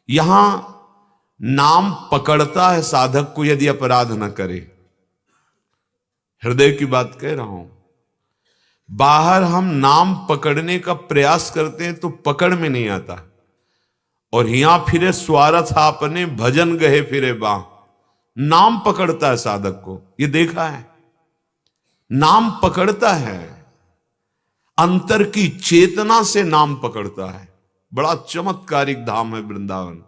यहां नाम पकड़ता है साधक को यदि अपराध न करे। हृदय की बात कह रहा हूं। बाहर हम नाम पकड़ने का प्रयास करते हैं तो पकड़ में नहीं आता, और यहां फिरे स्वार्थ आपने भजन गहे फिरे बा। नाम पकड़ता है साधक को, ये देखा है। नाम पकड़ता है, अंतर की चेतना से नाम पकड़ता है। बड़ा चमत्कारिक धाम है वृंदावन।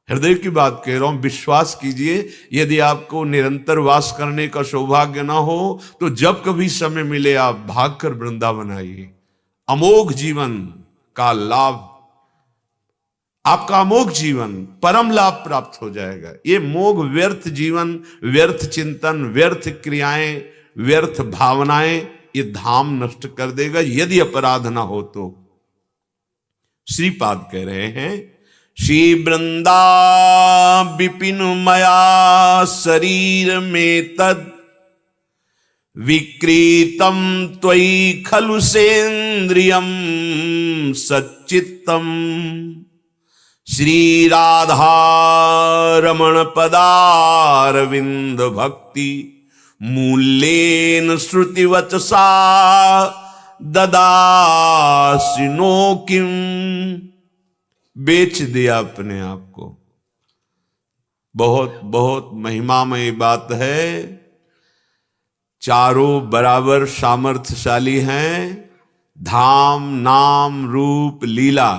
हृदय की बात कह रहा हूं, विश्वास कीजिए। यदि आपको निरंतर वास करने का सौभाग्य ना हो तो जब कभी समय मिले आप भागकर वृंदावन आइए। अमोघ जीवन का लाभ, आपका अमोघ जीवन, परम लाभ प्राप्त हो जाएगा। ये मोघ व्यर्थ जीवन, व्यर्थ चिंतन, व्यर्थ क्रियाएं, व्यर्थ भावनाएं, ये धाम नष्ट कर देगा यदि अपराध ना हो तो। श्रीपाद कह रहे हैं, श्री वृंदा विपिन मया शरीर में तद विक्रीतम त्वयि खलु सेन्द्रियम सच्चित्तम श्री राधा रमण पदारविंद भक्ति मूल्येन श्रुतिवचसा ददासिनो किम। बेच दिया अपने आप को। बहुत बहुत महिमामय बात है। चारों बराबर सामर्थ्यशाली हैं, धाम, नाम, रूप, लीला।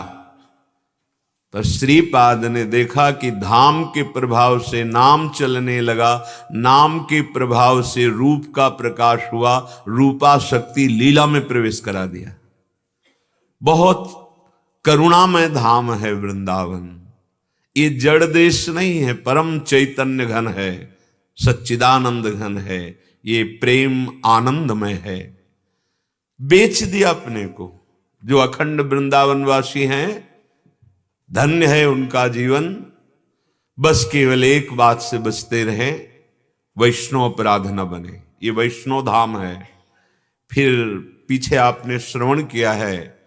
पर श्रीपाद ने देखा कि धाम के प्रभाव से नाम चलने लगा, नाम के प्रभाव से रूप का प्रकाश हुआ, रूपा शक्ति लीला में प्रवेश करा दिया। बहुत करुणामय धाम है वृंदावन। ये जड़ देश नहीं है, परम चैतन्य घन है, सच्चिदानंद घन है, ये प्रेम आनंदमय है। बेच दिया अपने को। जो अखंड वृंदावनवासी हैं, धन्य है उनका जीवन। बस केवल एक बात से बचते रहें, वैष्णव अपराध न बने। ये वैष्णव धाम है। फिर पीछे आपने श्रवण किया है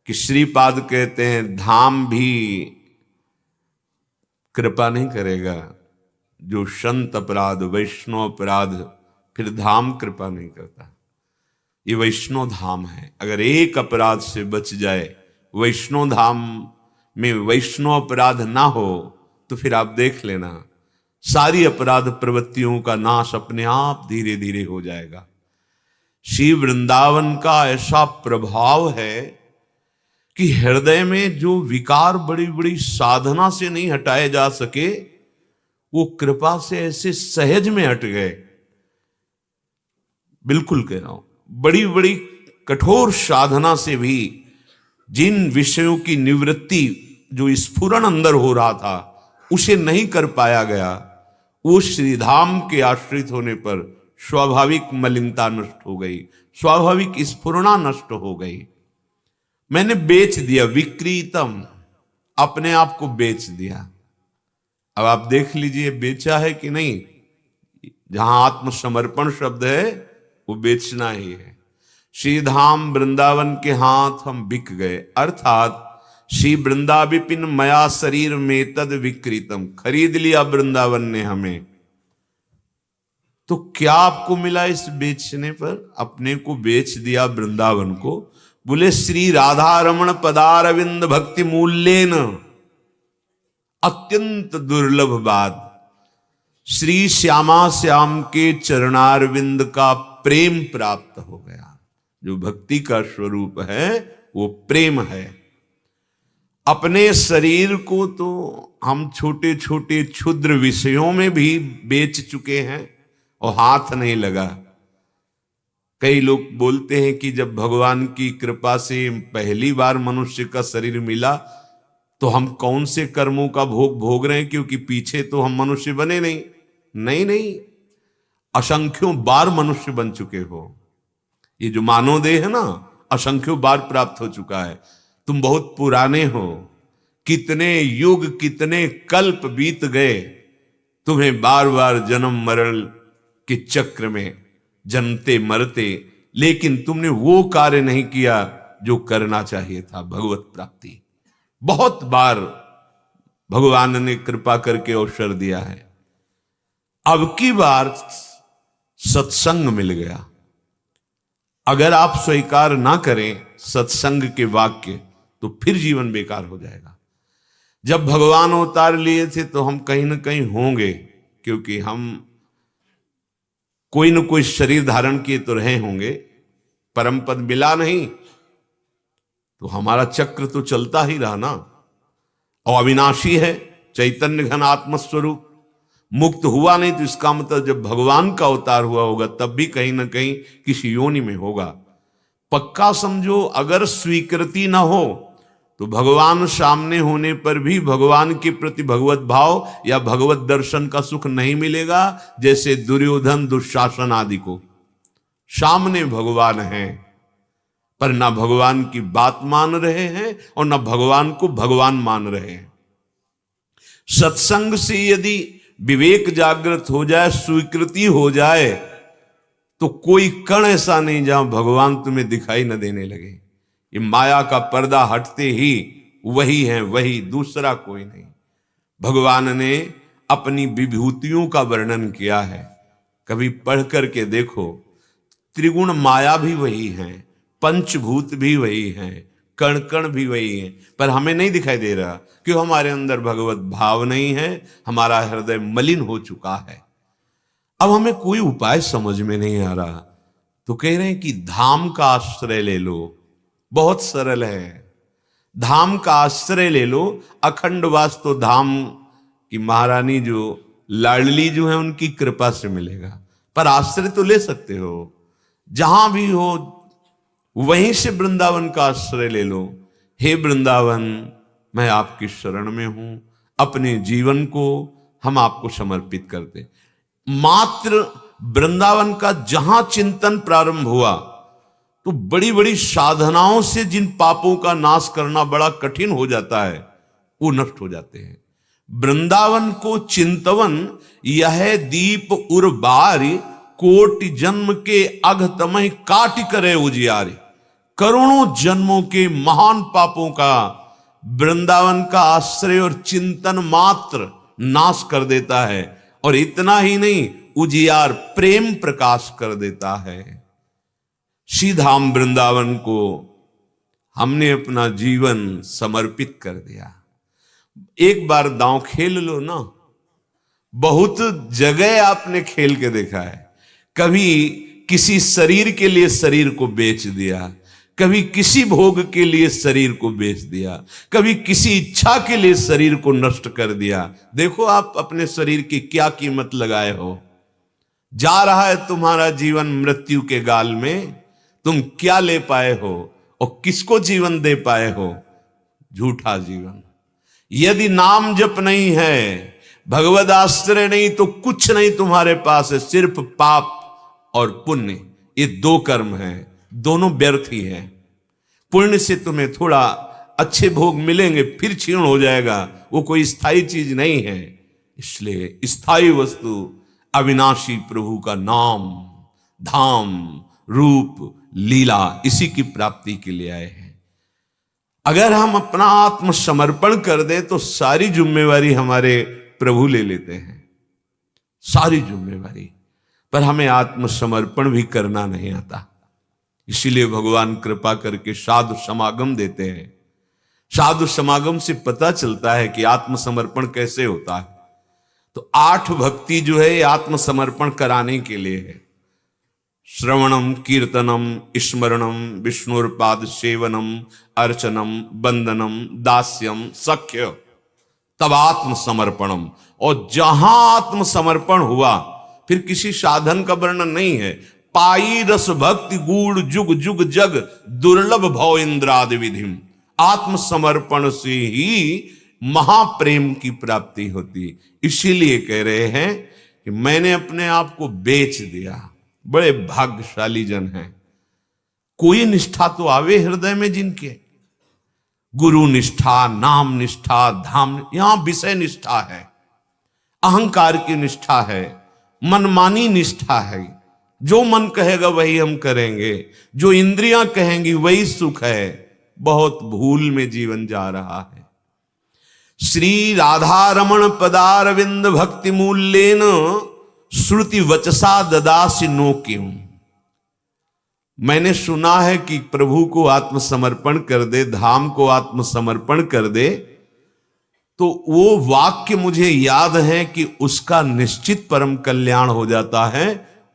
कि श्रीपाद कहते हैं, धाम भी कृपा नहीं करेगा। जो संत अपराध, वैष्णव अपराध, फिर धाम कृपा नहीं करता। ये वैष्णव धाम है। अगर एक अपराध से बच जाए, वैष्णव धाम में वैष्णव अपराध ना हो, तो फिर आप देख लेना सारी अपराध प्रवृत्तियों का नाश अपने आप धीरे धीरे हो जाएगा। श्री वृंदावन का ऐसा प्रभाव है कि हृदय में जो विकार बड़ी बड़ी साधना से नहीं हटाए जा सके, वो कृपा से ऐसे सहज में हट गए। बिल्कुल कह रहा हूं, बड़ी बड़ी कठोर साधना से भी जिन विषयों की निवृत्ति, जो स्फुरण अंदर हो रहा था, उसे नहीं कर पाया गया, वो श्रीधाम के आश्रित होने पर स्वाभाविक मलिनता नष्ट हो गई, स्वाभाविक स्फुरणा नष्ट हो गई। मैंने बेच दिया, विक्रीतम, अपने आप को बेच दिया। अब आप देख लीजिए बेचा है कि नहीं। जहां आत्मसमर्पण शब्द है वो बेचना ही है। श्रीधाम वृंदावन के हाथ हम बिक गए, अर्थात श्री वृंदा विपिन मया शरीर में तद विक्रीतम, खरीद लिया वृंदावन ने हमें। तो क्या आपको मिला इस बेचने पर? अपने को बेच दिया वृंदावन को। बोले श्री राधा रमण पदारविंद भक्ति मूल्येन, अत्यंत दुर्लभ बात, श्री श्यामा श्याम के चरणारविंद का प्रेम प्राप्त हो गया। जो भक्ति का स्वरूप है वो प्रेम है। अपने शरीर को तो हम छोटे छोटे क्षुद्र विषयों में भी बेच चुके हैं और हाथ नहीं लगा। कई लोग बोलते हैं कि जब भगवान की कृपा से पहली बार मनुष्य का शरीर मिला तो हम कौन से कर्मों का भोग भोग रहे हैं, क्योंकि पीछे तो हम मनुष्य बने नहीं। नहीं नहीं, असंख्यों बार मनुष्य बन चुके हो। ये जो मानव देह है ना, असंख्यों बार प्राप्त हो चुका है। तुम बहुत पुराने हो, कितने युग कितने कल्प बीत गए, तुम्हें बार बार जन्म मरण के चक्र में जन्मते मरते, लेकिन तुमने वो कार्य नहीं किया जो करना चाहिए था, भगवत प्राप्ति। बहुत बार भगवान ने कृपा करके अवसर दिया है। अब की बार सत्संग मिल गया। अगर आप स्वीकार ना करें सत्संग के वाक्य तो फिर जीवन बेकार हो जाएगा। जब भगवान अवतार लिए थे तो हम कहीं ना कहीं होंगे, क्योंकि हम कोई न कोई शरीर धारण किए तो रहे होंगे। परम पद मिला नहीं तो हमारा चक्र तो चलता ही रहा ना। और अविनाशी है, चैतन्य घन आत्मस्वरूप, मुक्त हुआ नहीं तो इसका मतलब जब भगवान का अवतार हुआ होगा तब भी कहीं ना कहीं किसी योनि में होगा। पक्का समझो, अगर स्वीकृति ना हो तो भगवान सामने होने पर भी भगवान के प्रति भगवत भाव या भगवत दर्शन का सुख नहीं मिलेगा। जैसे दुर्योधन दुशासन आदि को सामने भगवान है पर ना भगवान की बात मान रहे हैं और ना भगवान को भगवान मान रहे हैं। सत्संग से यदि विवेक जागृत हो जाए, स्वीकृति हो जाए, तो कोई कण ऐसा नहीं जहां भगवान तुम्हें दिखाई न देने लगे। ये माया का पर्दा हटते ही वही है, वही, दूसरा कोई नहीं। भगवान ने अपनी विभूतियों का वर्णन किया है, कभी पढ़ करके देखो। त्रिगुण माया भी वही है, पंचभूत भी वही है, कण कण भी वही है, पर हमें नहीं दिखाई दे रहा क्यों? हमारे अंदर भगवत भाव नहीं है, हमारा हृदय मलिन हो चुका है। अब हमें कोई उपाय समझ में नहीं आ रहा, तो कह रहे हैं कि धाम का आश्रय ले लो। बहुत सरल है, धाम का आश्रय ले लो। अखंड वास तो धाम की महारानी जो लाडली जो है उनकी कृपा से मिलेगा, पर आश्रय तो ले सकते हो। जहां भी हो वहीं से वृंदावन का आश्रय ले लो। हे वृंदावन, मैं आपकी शरण में हूं, अपने जीवन को हम आपको समर्पित करते। मात्र वृंदावन का जहां चिंतन प्रारंभ हुआ तो बड़ी बड़ी साधनाओं से जिन पापों का नाश करना बड़ा कठिन हो जाता है वो नष्ट हो जाते हैं। वृंदावन को चिंतवन यह दीप उर्बारी, कोटि जन्म के अघ तमह काट करे उजियारे। करोड़ों जन्मों के महान पापों का वृंदावन का आश्रय और चिंतन मात्र नाश कर देता है। और इतना ही नहीं, उजियार प्रेम प्रकाश कर देता है। श्रीधाम वृंदावन को हमने अपना जीवन समर्पित कर दिया। एक बार दांव खेल लो ना, बहुत जगह आपने खेल के देखा है। कभी किसी शरीर के लिए शरीर को बेच दिया, कभी किसी भोग के लिए शरीर को बेच दिया, कभी किसी इच्छा के लिए शरीर को नष्ट कर दिया। देखो आप अपने शरीर की क्या कीमत लगाए हो। जा रहा है तुम्हारा जीवन मृत्यु के गाल में, तुम क्या ले पाए हो और किसको जीवन दे पाए हो? झूठा जीवन। यदि नाम जप नहीं है, भगवद आश्रय नहीं, तो कुछ नहीं तुम्हारे पास है, सिर्फ पाप और पुण्य। ये दो कर्म हैं, दोनों व्यर्थ ही हैं। पुण्य से तुम्हें थोड़ा अच्छे भोग मिलेंगे, फिर क्षीण हो जाएगा, वो कोई स्थायी चीज नहीं है। इसलिए स्थायी वस्तु अविनाशी प्रभु का नाम, धाम, रूप, लीला, इसी की प्राप्ति के लिए आए हैं। अगर हम अपना आत्मसमर्पण कर दें तो सारी जिम्मेवारी हमारे प्रभु ले लेते हैं, सारी जिम्मेवारी। पर हमें आत्मसमर्पण भी करना नहीं आता। इसीलिए भगवान कृपा करके साधु समागम देते हैं। साधु समागम से पता चलता है कि आत्मसमर्पण कैसे होता है। तो 8 भक्ति जो है आत्मसमर्पण कराने के लिए है। श्रवणम, कीर्तनम, स्मरणम, विष्णुर्पाद सेवनम, अर्चनम, वंदनम, दास्यम, सख्य, तब आत्मसमर्पणम। और जहां आत्मसमर्पण हुआ फिर किसी साधन का वर्णन नहीं है। पाई रस भक्ति गूढ़ जुग जुग जग, दुर्लभ भव इंद्रादि विधिम। आत्मसमर्पण से ही महाप्रेम की प्राप्ति होती। इसीलिए कह रहे हैं कि मैंने अपने आप को बेच दिया। बड़े भाग्यशाली जन हैं। कोई निष्ठा तो आवे हृदय में जिनके, गुरु निष्ठा, नाम निष्ठा, धाम। यहां विषय निष्ठा है, अहंकार की निष्ठा है, मनमानी निष्ठा है। जो मन कहेगा वही हम करेंगे, जो इंद्रियां कहेंगी वही सुख है। बहुत भूल में जीवन जा रहा है। श्री राधारमण पदारविंद भक्ति मूल्येन श्रुति वचसा ददासि नो क्यों। मैंने सुना है कि प्रभु को आत्मसमर्पण कर दे, धाम को आत्मसमर्पण कर दे, तो वो वाक्य मुझे याद है कि उसका निश्चित परम कल्याण हो जाता है,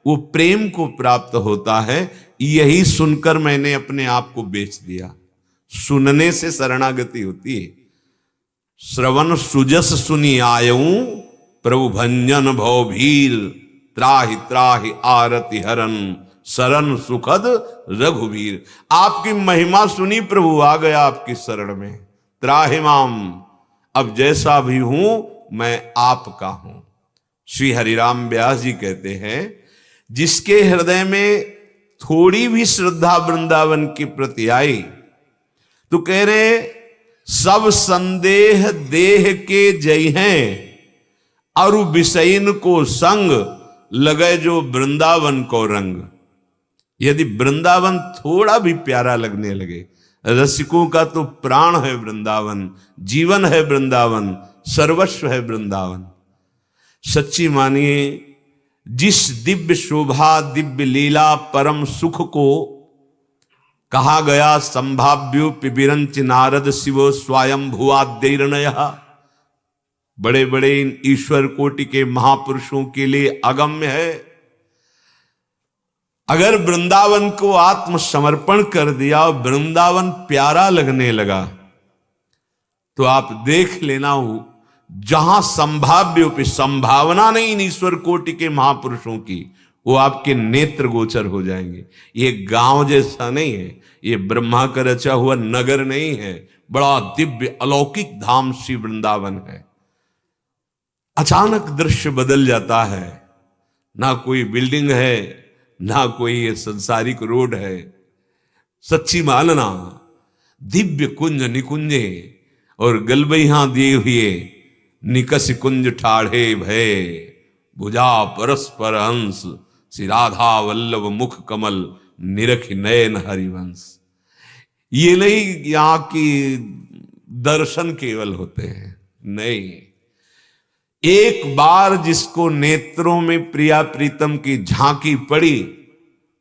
वो प्रेम को प्राप्त होता है। यही सुनकर मैंने अपने आप को बेच दिया। सुनने से शरणागति होती है। श्रवण सुजस सुनी आयऊं, प्रभु भंजन भवभीर, त्राहि त्राहि आरति हरन, शरण सुखद रघुवीर। आपकी महिमा सुनी, प्रभु आ गया आपकी शरण में। त्राहि माम, अब जैसा भी हूं मैं आपका हूं। श्री हरिराम व्यास जी कहते हैं, जिसके हृदय में थोड़ी भी श्रद्धा वृंदावन के प्रति आई तो कह रहे सब संदेह देह के जय हैं, अरु विषयन को संग, लगे जो वृंदावन को रंग। यदि वृंदावन थोड़ा भी प्यारा लगने लगे, रसिकों का तो प्राण है वृंदावन, जीवन है वृंदावन, सर्वस्व है वृंदावन। सच्ची मानिए, जिस दिव्य शोभा दिव्य लीला परम सुख को कहा गया संभाव्यो पिबिरंच नारद शिवो स्वयं भुवाद्यर्णय, बड़े बड़े ईश्वर कोटि के महापुरुषों के लिए अगम्य है। अगर वृंदावन को आत्मसमर्पण कर दिया और वृंदावन प्यारा लगने लगा तो आप देख लेना, जहां संभाव्य संभावना नहीं इन ईश्वर कोटि के महापुरुषों की, वो आपके नेत्र गोचर हो जाएंगे। ये गांव जैसा नहीं है, ये ब्रह्मा का रचा हुआ नगर नहीं है, बड़ा दिव्य अलौकिक धाम श्री वृंदावन है। अचानक दृश्य बदल जाता है, ना कोई बिल्डिंग है, ना कोई संसारिक रोड है। सच्ची मानना, दिव्य कुंज निकुंजे और गलबैया दिए हुए निकस कुंज ठाढ़े भय, भुजा परस्पर हंस, श्री राधा वल्लभ मुख कमल, निरख नयन हरिवंश। ये नहीं यहां की दर्शन केवल होते हैं, नहीं, एक बार जिसको नेत्रों में प्रिया प्रीतम की झांकी पड़ी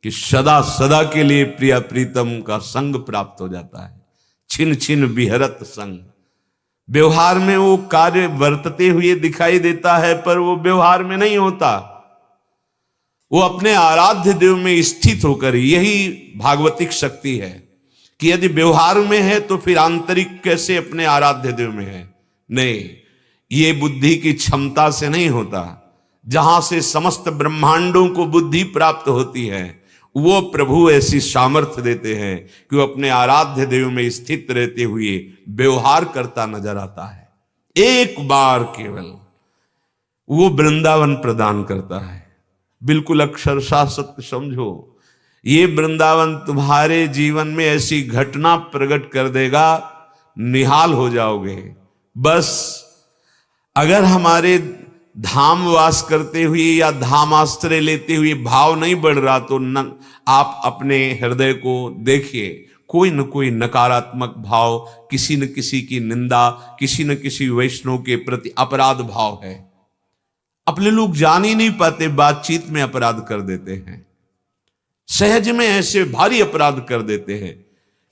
कि सदा सदा के लिए प्रिया प्रीतम का संग प्राप्त हो जाता है। छिन छिन बिहरत संग, व्यवहार में वो कार्य वर्तते हुए दिखाई देता है, पर वो व्यवहार में नहीं होता, वो अपने आराध्य देव में स्थित होकर। यही भागवतिक शक्ति है कि यदि व्यवहार में है तो फिर आंतरिक कैसे अपने आराध्य देव में है। नहीं, ये बुद्धि की क्षमता से नहीं होता। जहां से समस्त ब्रह्मांडों को बुद्धि प्राप्त होती है, वो प्रभु ऐसी सामर्थ्य देते हैं कि वो अपने आराध्य देव में स्थित रहते हुए व्यवहार करता नजर आता है। एक बार केवल वो वृंदावन प्रदान करता है। बिल्कुल अक्षरशः सत्य समझो, ये वृंदावन तुम्हारे जीवन में ऐसी घटना प्रकट कर देगा, निहाल हो जाओगे। बस अगर हमारे धाम वास करते हुए या धामाश्रय लेते हुए भाव नहीं बढ़ रहा तो आप अपने हृदय को देखिए, कोई न कोई नकारात्मक भाव, किसी न किसी की निंदा, किसी न किसी वैष्णव के प्रति अपराध भाव है। अपने लोग जान ही नहीं पाते, बातचीत में अपराध कर देते हैं, सहज में ऐसे भारी अपराध कर देते हैं।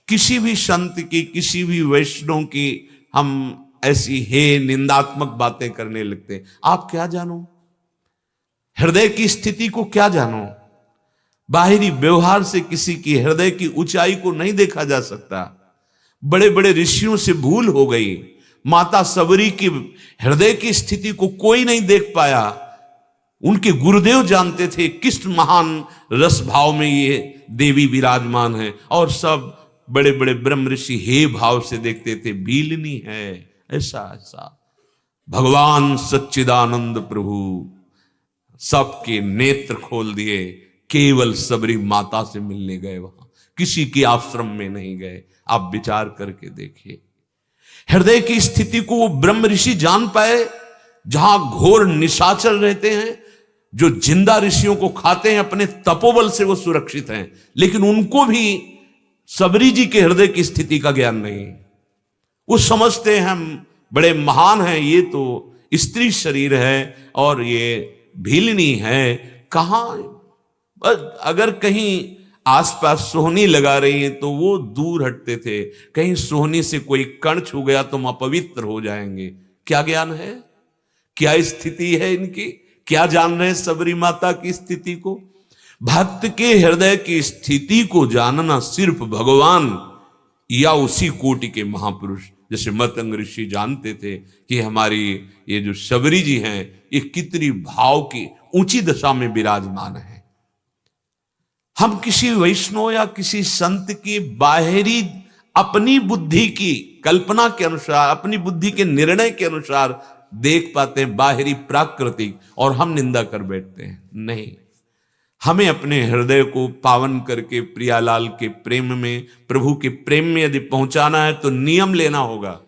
किसी भी संत की, किसी भी वैष्णव की हम ऐसी हे निंदात्मक बातें करने लगते। आप क्या जानो, हृदय की स्थिति को क्या जानो। बाहरी व्यवहार से किसी की हृदय की ऊंचाई को नहीं देखा जा सकता। बड़े बड़े ऋषियों से भूल हो गई। माता सबरी की हृदय की स्थिति को कोई नहीं देख पाया। उनके गुरुदेव जानते थे किस महान रस भाव में ये देवी विराजमान है, और सब बड़े बड़े ब्रह्म ऋषि हे भाव से देखते थे, बीलनी है, ऐसा ऐसा। भगवान सच्चिदानंद प्रभु सबके नेत्र खोल दिए, केवल सबरी माता से मिलने गए, वहां किसी के आश्रम में नहीं गए। आप विचार करके देखिए, हृदय की स्थिति को वो ब्रह्म ऋषि जान पाए। जहां घोर निशाचर रहते हैं, जो जिंदा ऋषियों को खाते हैं, अपने तपोबल से वो सुरक्षित हैं, लेकिन उनको भी सबरी जी के हृदय की स्थिति का ज्ञान नहीं। वो समझते हैं हम बड़े महान हैं, ये तो स्त्री शरीर है और ये भीलनी है। कहाँ, अगर कहीं आसपास सोहनी लगा रही है तो वो दूर हटते थे, कहीं सोहनी से कोई कण छू गया तो हम अपवित्र हो जाएंगे। क्या ज्ञान है, क्या स्थिति है इनकी, क्या जान रहे हैं सबरी माता की स्थिति को। भक्त के हृदय की स्थिति को जानना सिर्फ भगवान या उसी कोटि के महापुरुष जैसे मतंग ऋषि जानते थे कि हमारी ये जो शबरी जी हैं ये कितनी भाव की ऊंची दशा में विराजमान है। हम किसी वैष्णव या किसी संत की बाहरी अपनी बुद्धि की कल्पना के अनुसार, अपनी बुद्धि के निर्णय के अनुसार देख पाते हैं बाहरी प्राकृतिक, और हम निंदा कर बैठते हैं। नहीं, हमें अपने हृदय को पावन करके प्रियालाल के प्रेम में, प्रभु के प्रेम में यदि पहुंचाना है तो नियम लेना होगा।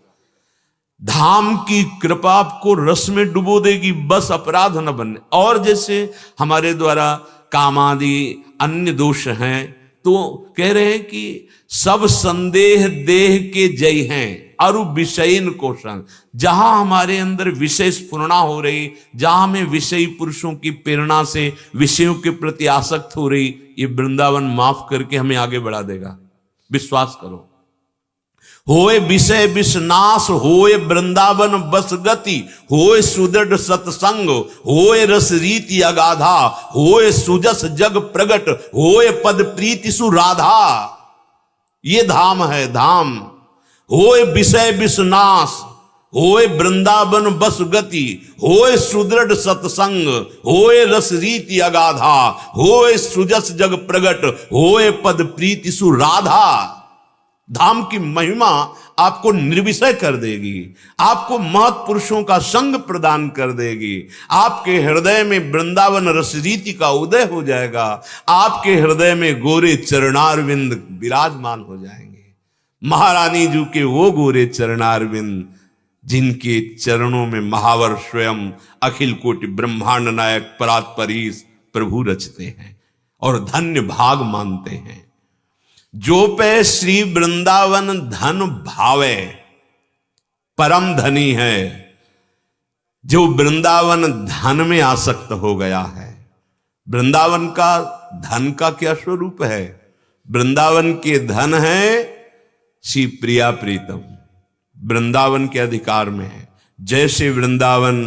धाम की कृपा आपको रस में डुबो देगी, बस अपराध न बनने। और जैसे हमारे द्वारा कामादि अन्य दोष हैं तो कह रहे हैं कि सब संदेह देह के जय हैं अरु विषयन कोशन। जहां हमारे अंदर विषय स्फुरणा हो रही, जहां हमें विषयी पुरुषों की प्रेरणा से विषयों के प्रति आसक्त हो रही, ये वृंदावन माफ करके हमें आगे बढ़ा देगा, विश्वास करो। होए विषय विषनाश, होए वृंदावन बस गति, होए सुदृढ़ सत्संग, होए रस रीति अगाधा, होए सुजस जग प्रगट, होए पद प्रीति सुराधा। ये धाम है धाम। होए विषय विषनाश, होए वृंदावन बस गति, होए सुदृढ़ सत्संग, होए रस रीति अगाधा, होए सुजस जग प्रगट, होए पद प्रीति सुराधा। धाम की महिमा आपको निर्विषय कर देगी, आपको महत् पुरुषों का संग प्रदान कर देगी, आपके हृदय में वृंदावन रस रीति का उदय हो जाएगा, आपके हृदय में गोरे चरणारविंद विराजमान हो जाएंगे। महारानी जी के वो गोरे चरणारविंद जिनके चरणों में महावर स्वयं अखिल कोटि ब्रह्मांड नायक परात्परीश प्रभु रचते हैं और धन्य भाग मानते हैं। जो पे श्री वृंदावन धन भावे परम धनी है। जो वृंदावन धन में आसक्त हो गया है। वृंदावन का धन का क्या स्वरूप है? वृंदावन के धन है श्री प्रिया प्रीतम, वृंदावन के अधिकार में है। जैसे वृंदावन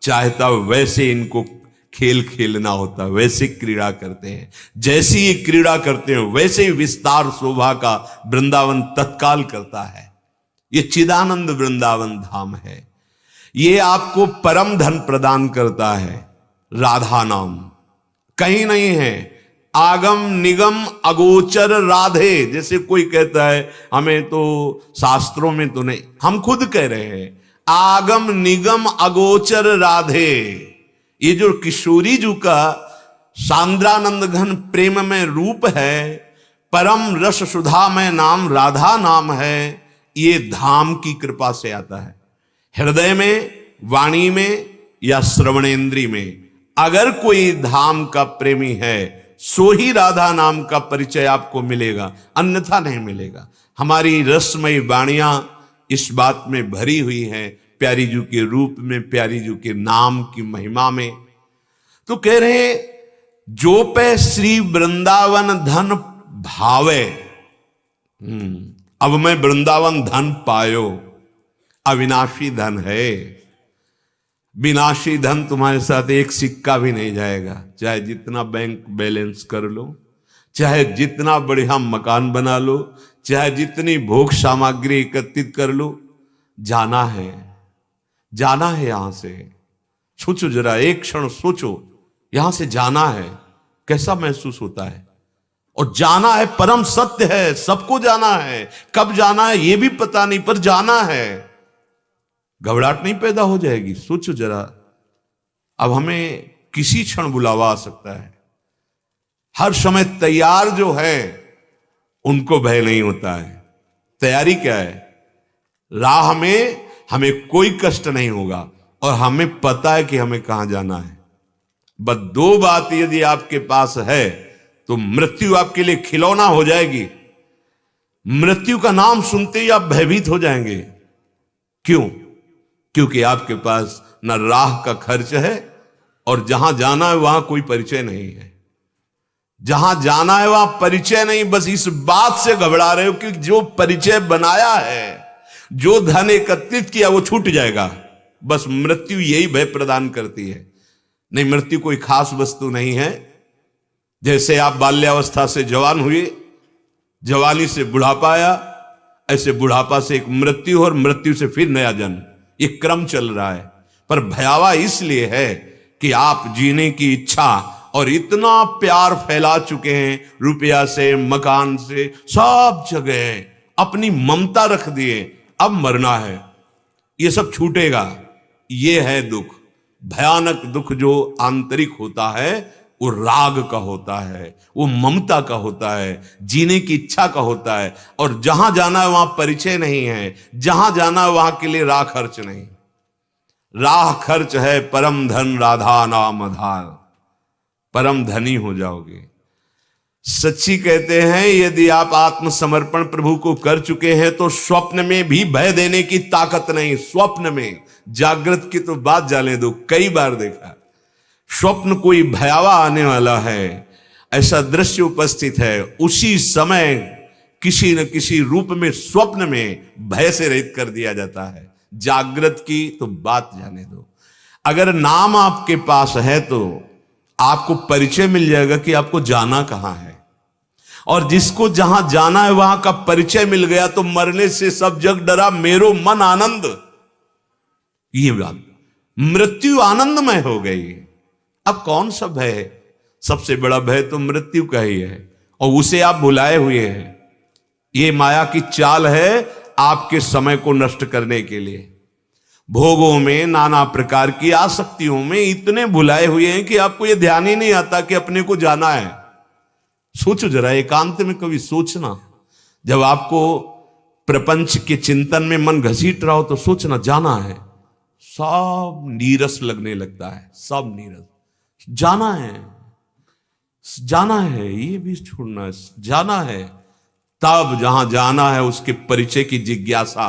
चाहता वैसे इनको खेल खेलना होता, वैसे क्रीड़ा करते हैं। जैसी ये क्रीड़ा करते हैं वैसे ही विस्तार शोभा का वृंदावन तत्काल करता है। ये चिदानंद वृंदावन धाम है। ये आपको परम धन प्रदान करता है। राधा नाम कहीं नहीं है। आगम निगम अगोचर राधे, जैसे कोई कहता है हमें तो शास्त्रों में तो नहीं, हम खुद कह रहे हैं आगम निगम अगोचर राधे। ये जो किशोरी जी का सांद्रानंद घन प्रेम में रूप है, परम रस सुधा में नाम राधा नाम है, ये धाम की कृपा से आता है। हृदय में, वाणी में या श्रवणेन्द्री में अगर कोई धाम का प्रेमी है सो ही राधा नाम का परिचय आपको मिलेगा, अन्यथा नहीं मिलेगा। हमारी रसमयी वाणियां इस बात में भरी हुई हैं, प्यारी जी के रूप में, प्यारी जी के नाम की महिमा में। तो कह रहे जो पे श्री वृंदावन धन भावे। अब मैं वृंदावन धन पायो, अविनाशी धन है। विनाशी धन तुम्हारे साथ एक सिक्का भी नहीं जाएगा, चाहे जितना बैंक बैलेंस कर लो, चाहे जितना बढ़िया मकान बना लो, चाहे जितनी भोग सामग्री एकत्रित कर लो, जाना है, जाना है यहां से। सोचो जरा, एक क्षण सोचो, यहां से जाना है, कैसा महसूस होता है? और जाना है, परम सत्य है, सबको जाना है। कब जाना है ये भी पता नहीं, पर जाना है। घबराहट नहीं पैदा हो जाएगी? सोचो जरा, अब हमें किसी क्षण बुलावा आ सकता है। हर समय तैयार जो है उनको भय नहीं होता है। तैयारी क्या है? राह में हमें कोई कष्ट नहीं होगा और हमें पता है कि हमें कहां जाना है। बस दो बात यदि आपके पास है तो मृत्यु आपके लिए खिलौना हो जाएगी। मृत्यु का नाम सुनते ही आप भयभीत हो जाएंगे। क्यों? क्योंकि आपके पास न राह का खर्च है और जहां जाना है वहां कोई परिचय नहीं है। जहां जाना है वहां परिचय नहीं, बस इस बात से घबरा रहे हो कि जो परिचय बनाया है, जो धन एकत्रित किया वो छूट जाएगा। बस मृत्यु यही भय प्रदान करती है। नहीं, मृत्यु कोई खास वस्तु नहीं है। जैसे आप बाल्यावस्था से जवान हुए, जवानी से बुढ़ापा आया, ऐसे बुढ़ापा से एक मृत्यु और मृत्यु से फिर नया जन्म, ये क्रम चल रहा है। पर भयावह इसलिए है कि आप जीने की इच्छा और इतना प्यार फैला चुके हैं, रुपया से, मकान से, सब जगह अपनी ममता रख दिए। अब मरना है, ये सब छूटेगा। ये है दुख, भयानक दुख जो आंतरिक होता है, वो राग का होता है, वो ममता का होता है, जीने की इच्छा का होता है। और जहां जाना है वहां परिचय नहीं है, जहां जाना है वहां के लिए राह खर्च नहीं। राह खर्च है परम धन राधा नाम आधार, परम धनी हो जाओगे। सच्ची कहते हैं, यदि आप आत्मसमर्पण प्रभु को कर चुके हैं तो स्वप्न में भी भय देने की ताकत नहीं। स्वप्न में, जागृत की तो बात जाने दो, कई बार देखा स्वप्न कोई भयावह आने वाला है, ऐसा दृश्य उपस्थित है, उसी समय किसी न किसी रूप में स्वप्न में भय से रहित कर दिया जाता है। जागृत की तो बात जाने दो। अगर नाम आपके पास है तो आपको परिचय मिल जाएगा कि आपको जाना कहां है, और जिसको जहां जाना है वहां का परिचय मिल गया तो मरने से सब जग डरा, मेरो मन आनंद। ये बात, मृत्यु आनंदमय हो गई। अब कौन सा भय है? सबसे बड़ा भय तो मृत्यु का ही है, और उसे आप भुलाए हुए हैं। ये माया की चाल है आपके समय को नष्ट करने के लिए। भोगों में, नाना प्रकार की आसक्तियों में इतने भुलाए हुए हैं कि आपको यह ध्यान ही नहीं आता कि अपने को जाना है। सोचो जरा, एकांत में कभी सोचना, जब आपको प्रपंच के चिंतन में मन घसीट रहा हो तो सोचना, जाना है। सब नीरस लगने लगता है, सब नीरस। जाना है, जाना है, ये भी छोड़ना है, जाना है। तब जहां जाना है उसके परिचय की जिज्ञासा।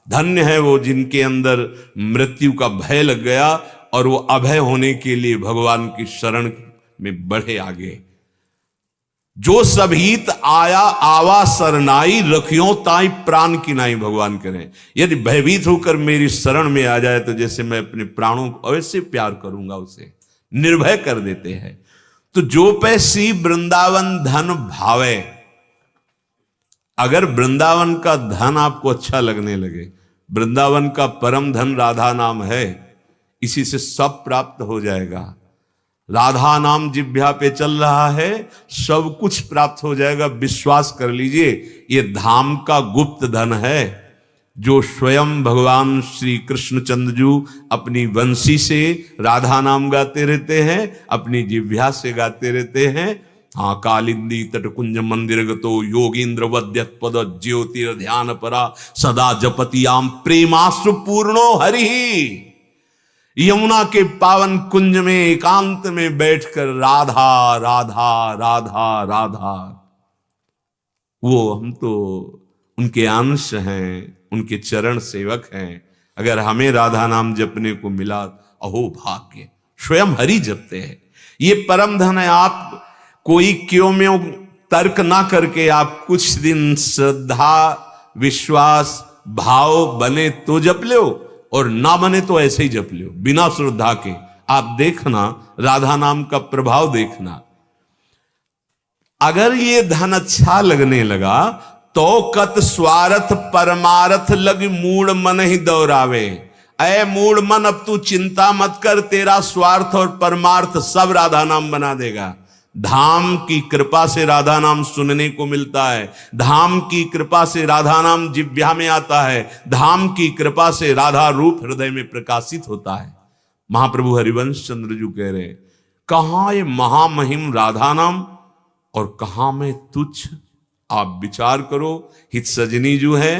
धन्य है वो जिनके अंदर मृत्यु का भय लग गया और वो अभय होने के लिए भगवान की शरण में बढ़े आगे। जो सब हित आया आवा सरनाई, रखियो ताई प्राण की नाई, भगवान करें। यदि भयभीत होकर मेरी शरण में आ जाए तो जैसे मैं अपने प्राणों को अवश्य प्यार करूंगा, उसे निर्भय कर देते हैं। तो जो पे श्री वृंदावन धन भावे, अगर वृंदावन का धन आपको अच्छा लगने लगे, वृंदावन का परम धन राधा नाम है, इसी से सब प्राप्त हो जाएगा। राधा नाम जिह्वा पे चल रहा है, सब कुछ प्राप्त हो जाएगा। विश्वास कर लीजिए, ये धाम का गुप्त धन है जो स्वयं भगवान श्री कृष्णचंद्र जी अपनी वंशी से राधा नाम गाते रहते हैं, अपनी जिह्वा से गाते रहते हैं। हाँ, कालिंदी तटकुंज मंदिर गतो योगींद्र वद्यत पद ज्योतिर ध्यान परा सदा जपतियाम प्रेमाश्रु पूर्णो हरि। यमुना के पावन कुंज में एकांत में बैठकर राधा राधा राधा राधा, वो हम तो उनके अंश हैं, उनके चरण सेवक हैं। अगर हमें राधा नाम जपने को मिला, अहो भाग्य, स्वयं हरि जपते हैं। ये परम धन है। आप कोई क्यों में तर्क ना करके आप कुछ दिन श्रद्धा विश्वास भाव बने तो जप लो, और ना बने तो ऐसे ही जप लो बिना श्रद्धा के। आप देखना राधा नाम का प्रभाव देखना। अगर ये धन अच्छा लगने लगा तो कत स्वार्थ परमार्थ लग मूड मन ही दौड़ावे। ऐ मूड मन, अब तू चिंता मत कर, तेरा स्वार्थ और परमार्थ सब राधा नाम बना देगा। धाम की कृपा से राधा नाम सुनने को मिलता है, धाम की कृपा से राधा नाम जिह्वा में आता है, धाम की कृपा से राधा रूप हृदय में प्रकाशित होता है। महाप्रभु हरिवंश चंद्र जी कह रहे, कहां ये महामहिम राधा नाम और कहां में तुच्छ। आप विचार करो, हित सजनी जो है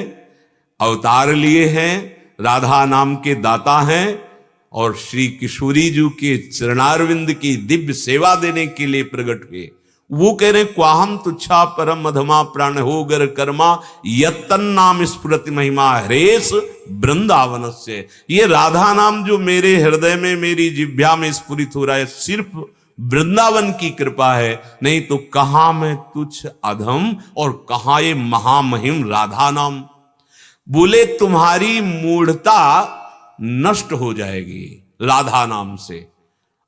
अवतार लिए हैं, राधा नाम के दाता हैं, और श्री किशोरी जी के चरणारविंद की दिव्य सेवा देने के लिए प्रकट हुए। वो कह रहे क्वाहम तुच्छा परम मधमा प्राण हो गर कर्मा यत्तन नाम स्फुरति महिमा हरेश वृंदावन से। ये राधा नाम जो मेरे हृदय में, मेरी जिह्वा में स्फुरित हो रहा है, सिर्फ वृंदावन की कृपा है, नहीं तो कहां मैं तुच्छ अधम और कहां ये महामहिम राधा नाम। बोले तुम्हारी मूढ़ता नष्ट हो जाएगी राधा नाम से,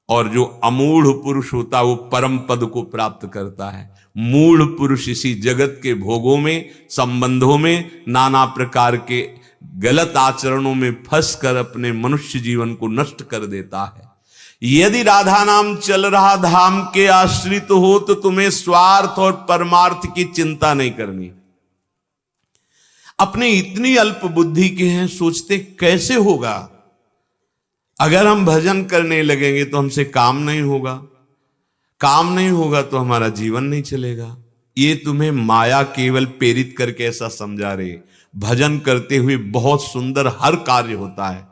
और जो अमूढ़ पुरुष होता है वो परम पद को प्राप्त करता है। मूढ़ पुरुष इसी जगत के भोगों में, संबंधों में, नाना प्रकार के गलत आचरणों में फंस कर अपने मनुष्य जीवन को नष्ट कर देता है। यदि राधा नाम चल रहा धाम के आश्रित हो तो तुम्हें स्वार्थ और परमार्थ की चिंता नहीं करनी। अपने इतनी अल्प बुद्धि के हैं, सोचते कैसे होगा, अगर हम भजन करने लगेंगे तो हमसे काम नहीं होगा, काम नहीं होगा तो हमारा जीवन नहीं चलेगा। ये तुम्हें माया केवल प्रेरित करके ऐसा समझा रही। भजन करते हुए बहुत सुंदर हर कार्य होता है।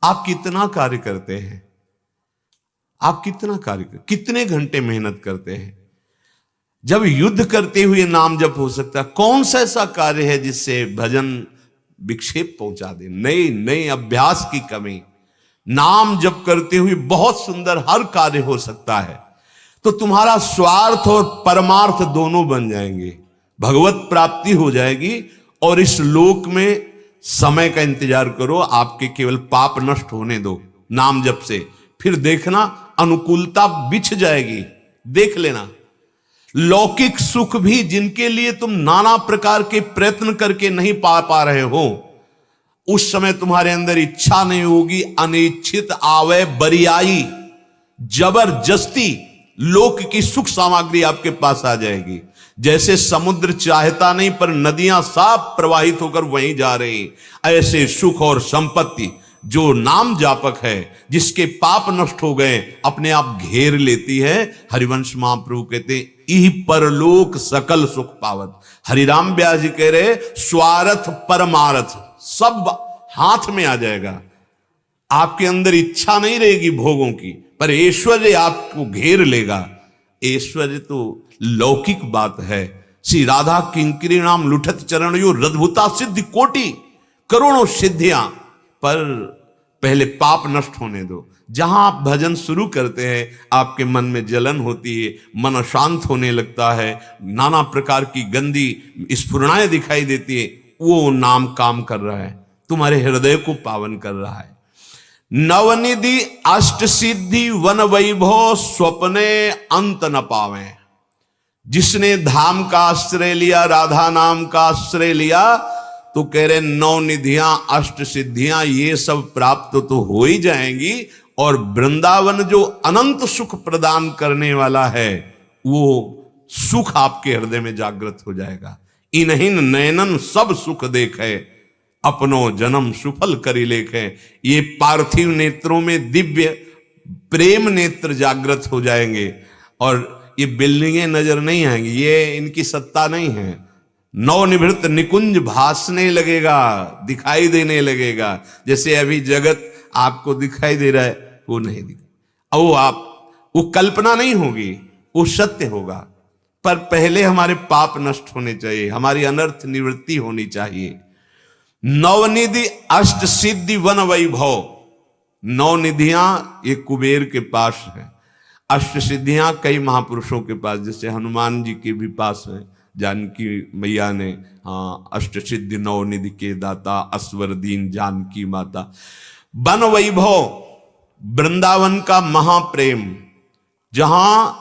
आप कितना कार्य करते हैं, आप कितना कितने घंटे मेहनत करते हैं। जब युद्ध करते हुए नाम जप हो सकता है, कौन सा ऐसा कार्य है जिससे भजन विक्षेप पहुंचा दे? नहीं, अभ्यास की कमी। नाम जप करते हुए बहुत सुंदर हर कार्य हो सकता है। तो तुम्हारा स्वार्थ और परमार्थ दोनों बन जाएंगे, भगवत प्राप्ति हो जाएगी। और इस लोक में समय का इंतजार करो, आपके केवल पाप नष्ट होने दो नाम जप से, फिर देखना अनुकूलता बिछ जाएगी। देख लेना, लौकिक सुख भी जिनके लिए तुम नाना प्रकार के प्रयत्न करके नहीं पा रहे हो, उस समय तुम्हारे अंदर इच्छा नहीं होगी, अनिच्छित आवे बरियाई, जबरदस्ती लोक की सुख सामग्री आपके पास आ जाएगी। जैसे समुद्र चाहता नहीं पर नदियां साफ प्रवाहित होकर वहीं जा रही, ऐसे सुख और संपत्ति जो नाम जापक है, जिसके पाप नष्ट हो गए, अपने आप घेर लेती है। हरिवंश महाप्रभु कहते हैं इह परलोक सकल सुख पावत। हरिराम व्यास जी कह रहे स्वार्थ परमार्थ सब हाथ में आ जाएगा। आपके अंदर इच्छा नहीं रहेगी भोगों की, पर ऐश्वर्य आपको घेर लेगा। ऐश्वर्य तो लौकिक बात है। श्री राधा किंकरी नाम लुठत चरण यो रद्भुता सिद्धि कोटि, करोड़ों सिद्धियां, पर पहले पाप नष्ट होने दो। जहां आप भजन शुरू करते हैं आपके मन में जलन होती है, मन अशांत होने लगता है, नाना प्रकार की गंदी स्फुरणाएं दिखाई देती है, वो नाम काम कर रहा है, तुम्हारे हृदय को पावन कर रहा है। नवनिधि अष्ट सिद्धि वन वैभव स्वप्ने अंत न पावे। जिसने धाम का आश्रय लिया, राधा नाम का आश्रय लिया, तो कह रहे नौ निधियां अष्ट सिद्धियां ये सब प्राप्त तो हो ही जाएंगी, और वृंदावन जो अनंत सुख प्रदान करने वाला है वो सुख आपके हृदय में जागृत हो जाएगा। इन्हिन नयनन सब सुख देखे, अपनो जन्म सुफल करी लेखे। ये पार्थिव नेत्रों में दिव्य प्रेम नेत्र जागृत हो जाएंगे, और ये बिल्डिंगें नजर नहीं आएंगी, ये इनकी सत्ता नहीं है। नवनिभृत निकुंज भासने लगेगा, दिखाई देने लगेगा। जैसे अभी जगत आपको दिखाई दे रहा है, वो नहीं दिखा, वो कल्पना नहीं होगी, वो सत्य होगा। पर पहले हमारे पाप नष्ट होने चाहिए, हमारी अनर्थ निवृत्ति होनी चाहिए। नवनिधि अष्ट सिद्धि वन वैभव। नौ निधियां ये कुबेर के पास है, अष्ट सिद्धियां कई महापुरुषों के पास, जैसे हनुमान जी के भी पास है। जानकी मैया ने अष्ट सिद्धि नौ निधि के दाता, अस्वर दीन जानकी माता। वन वैभव वृंदावन का महाप्रेम, जहां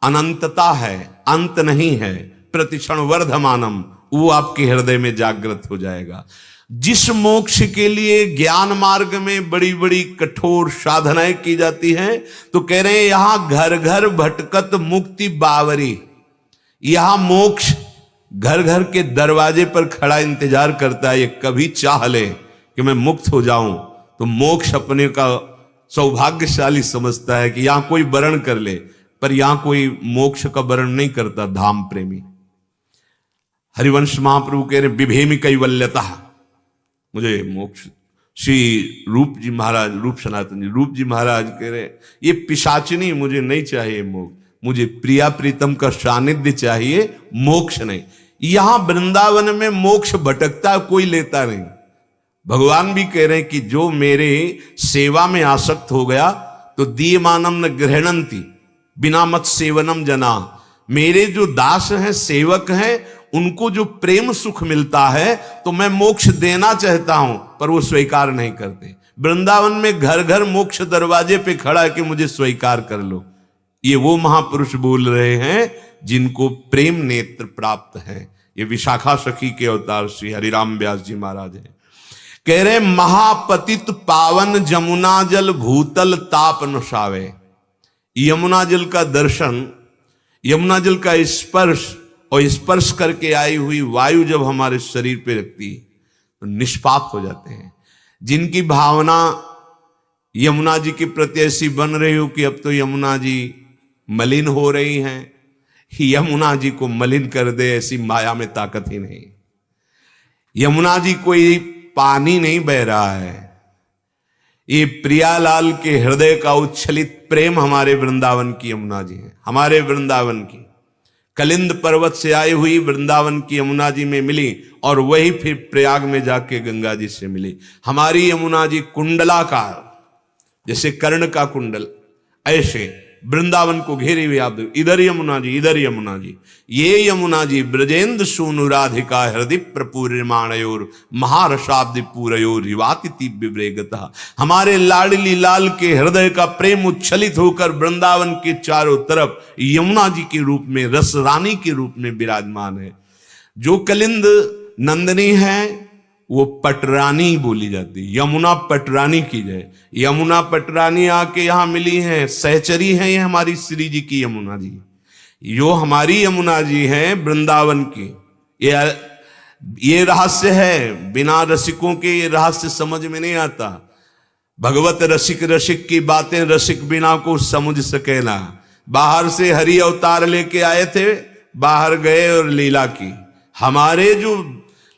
अनंतता है, अंत नहीं है, प्रतिक्षण वर्धमानम, वो आपके हृदय में जागृत हो जाएगा। जिस मोक्ष के लिए ज्ञान मार्ग में बड़ी बड़ी कठोर साधनाएं की जाती हैं, तो कह रहे हैं यहां घर घर भटकत मुक्ति बावरी। यहां मोक्ष घर घर के दरवाजे पर खड़ा इंतजार करता है। ये कभी चाह ले कि मैं मुक्त हो जाऊं, तो मोक्ष अपने का सौभाग्यशाली समझता है कि यहां कोई वर्ण कर ले, पर यहां कोई मोक्ष का वर्ण नहीं करता धाम प्रेमी। हरिवंश महाप्रभु कह रहे विभेमी कैवल्यता, मुझे मोक्ष। श्री रूप जी महाराज, रूप सनातन जी, रूप जी महाराज कह रहे ये पिशाचिनी, मुझे नहीं चाहिए मोक्ष। मुझे प्रिया प्रीतम का सानिध्य चाहिए, मोक्ष नहीं। यहां वृंदावन में मोक्ष भटकता कोई लेता नहीं। भगवान भी कह रहे हैं कि जो मेरे सेवा में आसक्त हो गया तो दीयमानम न गृहणंती बिना मत सेवनम जना। मेरे जो दास हैं, सेवक हैं, उनको जो प्रेम सुख मिलता है तो मैं मोक्ष देना चाहता हूं, पर वो स्वीकार नहीं करते। वृंदावन में घर घर मोक्ष दरवाजे पे खड़ा है कि मुझे स्वीकार कर लो। ये वो महापुरुष बोल रहे हैं जिनको प्रेम नेत्र प्राप्त है। ये विशाखा सखी के अवतार श्री हरिराम व्यास जी महाराज हैं। कह रहे महापतित पावन जमुना जल भूतल ताप नशावे। यमुना जल का दर्शन, यमुना जल का स्पर्श और स्पर्श करके आई हुई वायु जब हमारे शरीर पे लगती है तो निष्पाप हो जाते हैं। जिनकी भावना यमुना जी के प्रति ऐसी बन रही हो कि अब तो यमुना जी मलिन हो रही हैं, यमुना जी को मलिन कर दे, ऐसी माया में ताकत ही नहीं। यमुना जी कोई पानी नहीं बह रहा है, ये प्रियालाल के हृदय का उच्छलित प्रेम हमारे वृंदावन की यमुना जी है। हमारे वृंदावन की कलिंद पर्वत से आई हुई वृंदावन की यमुना जी में मिली और वही फिर प्रयाग में जाके गंगा जी से मिली। हमारी यमुना जी कुंडलाकार, जैसे कर्ण का कुंडल, ऐसे वृंदावन को घेरे हुए आप देखो, इधर यमुना जी, इधर यमुना जी। ये यमुना जी ब्रजेंद्र सूनु राधिका हृदय प्रपूर्यमाणयोर महारसाब्द पूरयोर रिवाति दिव्य ब्रेगता। हमारे लाडली लाल के हृदय का प्रेम उच्छलित होकर वृंदावन के चारों तरफ यमुना जी के रूप में, रस रानी के रूप में विराजमान है। जो कलिंद नंदनी है वो पटरानी बोली जाती है। यमुना पटरानी की जय। यमुना पटरानी आके यहां मिली है, सहचरी है ये हमारी श्री जी की यमुना जी। जो हमारी यमुना जी है वृंदावन की, ये रहस्य है। बिना रसिकों के ये रहस्य समझ में नहीं आता। भगवत रसिक रसिक की बातें रसिक बिना को समझ सके ना। बाहर से हरि अवतार लेके आए थे, बाहर गए और लीला की। हमारे जो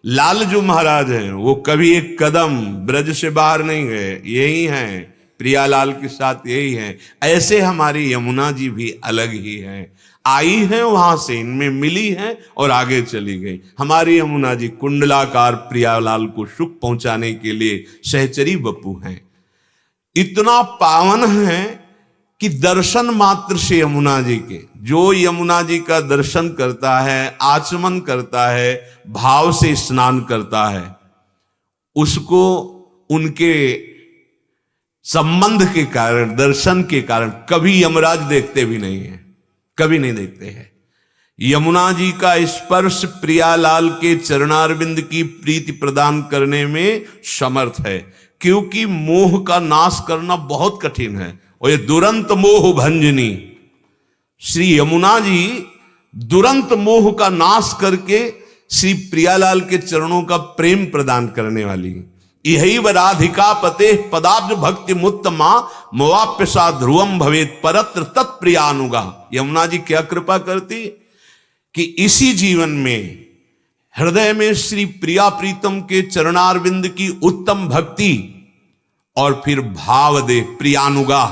लालजू महाराज हैं वो कभी एक कदम ब्रज से बाहर नहीं गए, यही हैं प्रियालाल के साथ, यही हैं। ऐसे हमारी यमुना जी भी अलग ही हैं, आई हैं वहां से, इनमें मिली हैं और आगे चली गई। हमारी यमुना जी कुंडलाकार प्रियालाल को सुख पहुंचाने के लिए सहचरी बपू हैं। इतना पावन है कि दर्शन मात्र से यमुना जी के, जो यमुना जी का दर्शन करता है, आचमन करता है, भाव से स्नान करता है, उसको उनके संबंध के कारण, दर्शन के कारण कभी यमराज देखते भी नहीं है, कभी नहीं देखते हैं। यमुना जी का स्पर्श प्रियालाल के चरणारविंद की प्रीति प्रदान करने में समर्थ है, क्योंकि मोह का नाश करना बहुत कठिन है। और ये दुरंत मोह भंजनी श्री यमुना जी दुरंत मोह का नाश करके श्री प्रियालाल के चरणों का प्रेम प्रदान करने वाली। यही व राधिका पते पदाब्ज भक्ति मुत्तमा मवाप्यसा ध्रुवम भवेत परत्र तत्प्रियानुगा। यमुना जी क्या कृपा करती कि इसी जीवन में हृदय में श्री प्रिया प्रीतम के चरणारविंद की उत्तम भक्ति और फिर भाव दे प्रियानुगा,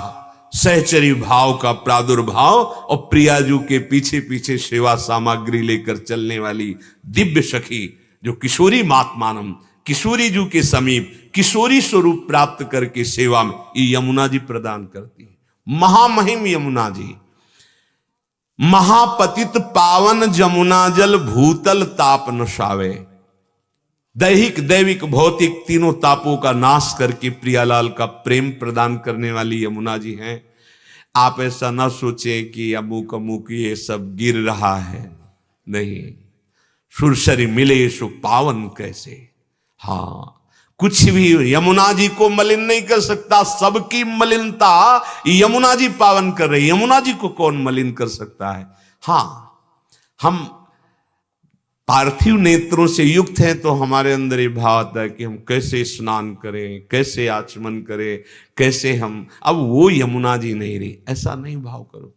सहचरी भाव का प्रादुर्भाव और प्रियाजू के पीछे पीछे सेवा सामग्री लेकर चलने वाली दिव्य सखी, जो किशोरी मातमानम, किशोरी जू के समीप किशोरी स्वरूप प्राप्त करके सेवा में ये यमुना जी प्रदान करती है। महामहिम यमुना जी, महापतित पावन जमुना जल भूतल ताप नशावे। दैहिक दैविक भौतिक तीनों तापों का नाश करके प्रियालाल का प्रेम प्रदान करने वाली यमुना जी हैं। आप ऐसा ना सोचें कि अमुक अमुक ये सब गिर रहा है, नहीं। सुरसरी मिले सो पावन कैसे। हाँ, कुछ भी यमुना जी को मलिन नहीं कर सकता। सबकी मलिनता यमुना जी पावन कर रही, यमुना जी को कौन मलिन कर सकता है। हाँ, हम पार्थिव नेत्रों से युक्त हैं तो हमारे अंदर ये भाव आता है कि हम कैसे स्नान करें, कैसे आचमन करें, कैसे हम, अब वो यमुना जी नहीं रही, ऐसा नहीं भाव करो।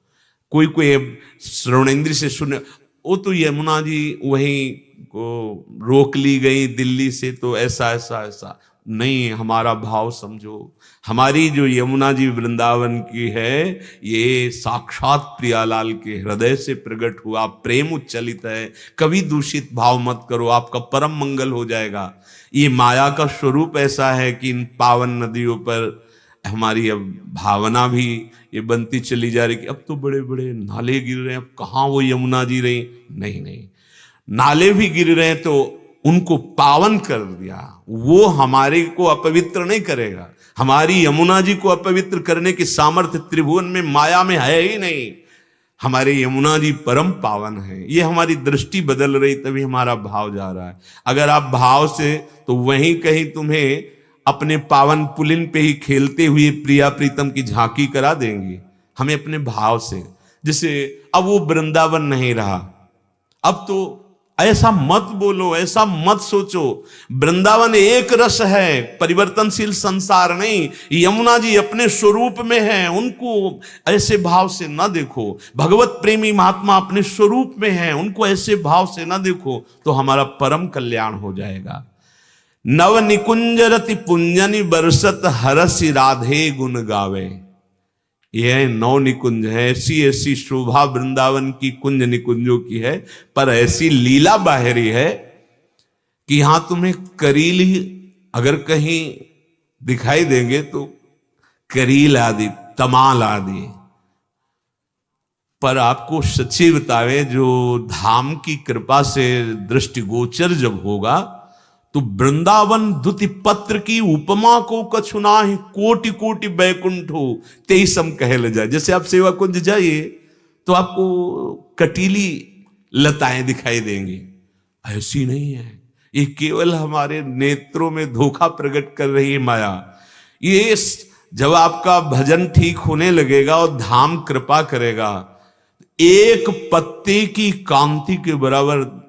कोई कोई श्रवणेंद्र से सुने, वो तो यमुना जी वहीं को रोक ली गई दिल्ली से, तो ऐसा ऐसा ऐसा, नहीं, हमारा भाव समझो। हमारी जो यमुना जी वृंदावन की है, ये साक्षात प्रियालाल के हृदय से प्रकट हुआ प्रेम उच्चलित है। कभी दूषित भाव मत करो, आपका परम मंगल हो जाएगा। ये माया का स्वरूप ऐसा है कि इन पावन नदियों पर हमारी अब भावना भी ये बनती चली जा रही कि अब तो बड़े बड़े नाले गिर रहे हैं, अब कहाँ वो यमुना जी रही। नहीं नहीं, नाले भी गिर रहे हैं तो उनको पावन कर दिया, वो हमारे को अपवित्र नहीं करेगा। हमारी यमुना जी को अपवित्र करने की सामर्थ्य त्रिभुवन में माया में है ही नहीं। हमारे यमुना जी परम पावन है। ये हमारी दृष्टि बदल रही, तभी हमारा भाव जा रहा है। अगर आप भाव से, तो वहीं कहीं तुम्हें अपने पावन पुलिन पे ही खेलते हुए प्रिया प्रीतम की झांकी करा देंगे। हमें अपने भाव से, जैसे अब वो वृंदावन नहीं रहा, अब तो ऐसा मत बोलो, ऐसा मत सोचो। वृंदावन एक रस है, परिवर्तनशील संसार नहीं। यमुना जी अपने स्वरूप में है, उनको ऐसे भाव से ना देखो। भगवत प्रेमी महात्मा अपने स्वरूप में है, उनको ऐसे भाव से ना देखो, तो हमारा परम कल्याण हो जाएगा। नव निकुंज रति पुंजनि बरसत हरसि राधे गुण गावे। यह नौ निकुंज है, ऐसी ऐसी शोभा वृंदावन की कुंज निकुंजों की है, पर ऐसी लीला बाहरी है कि यहां तुम्हें करील ही अगर कहीं दिखाई देंगे तो करील आदि, तमाल आदि, पर आपको सच्ची बतावे, जो धाम की कृपा से दृष्टिगोचर जब होगा तो वृंदावन द्युति पत्र की उपमा को कछुना ही कोटि कोटि बैकुंठ हो तेई सम कह ले जाए। जैसे आप सेवा कुंज जाइए तो आपको कटीली लताएं दिखाई देंगी, ऐसी नहीं है। ये केवल हमारे नेत्रों में धोखा प्रकट कर रही है माया। ये जब आपका भजन ठीक होने लगेगा और धाम कृपा करेगा, एक पत्ते की कांति के बराबर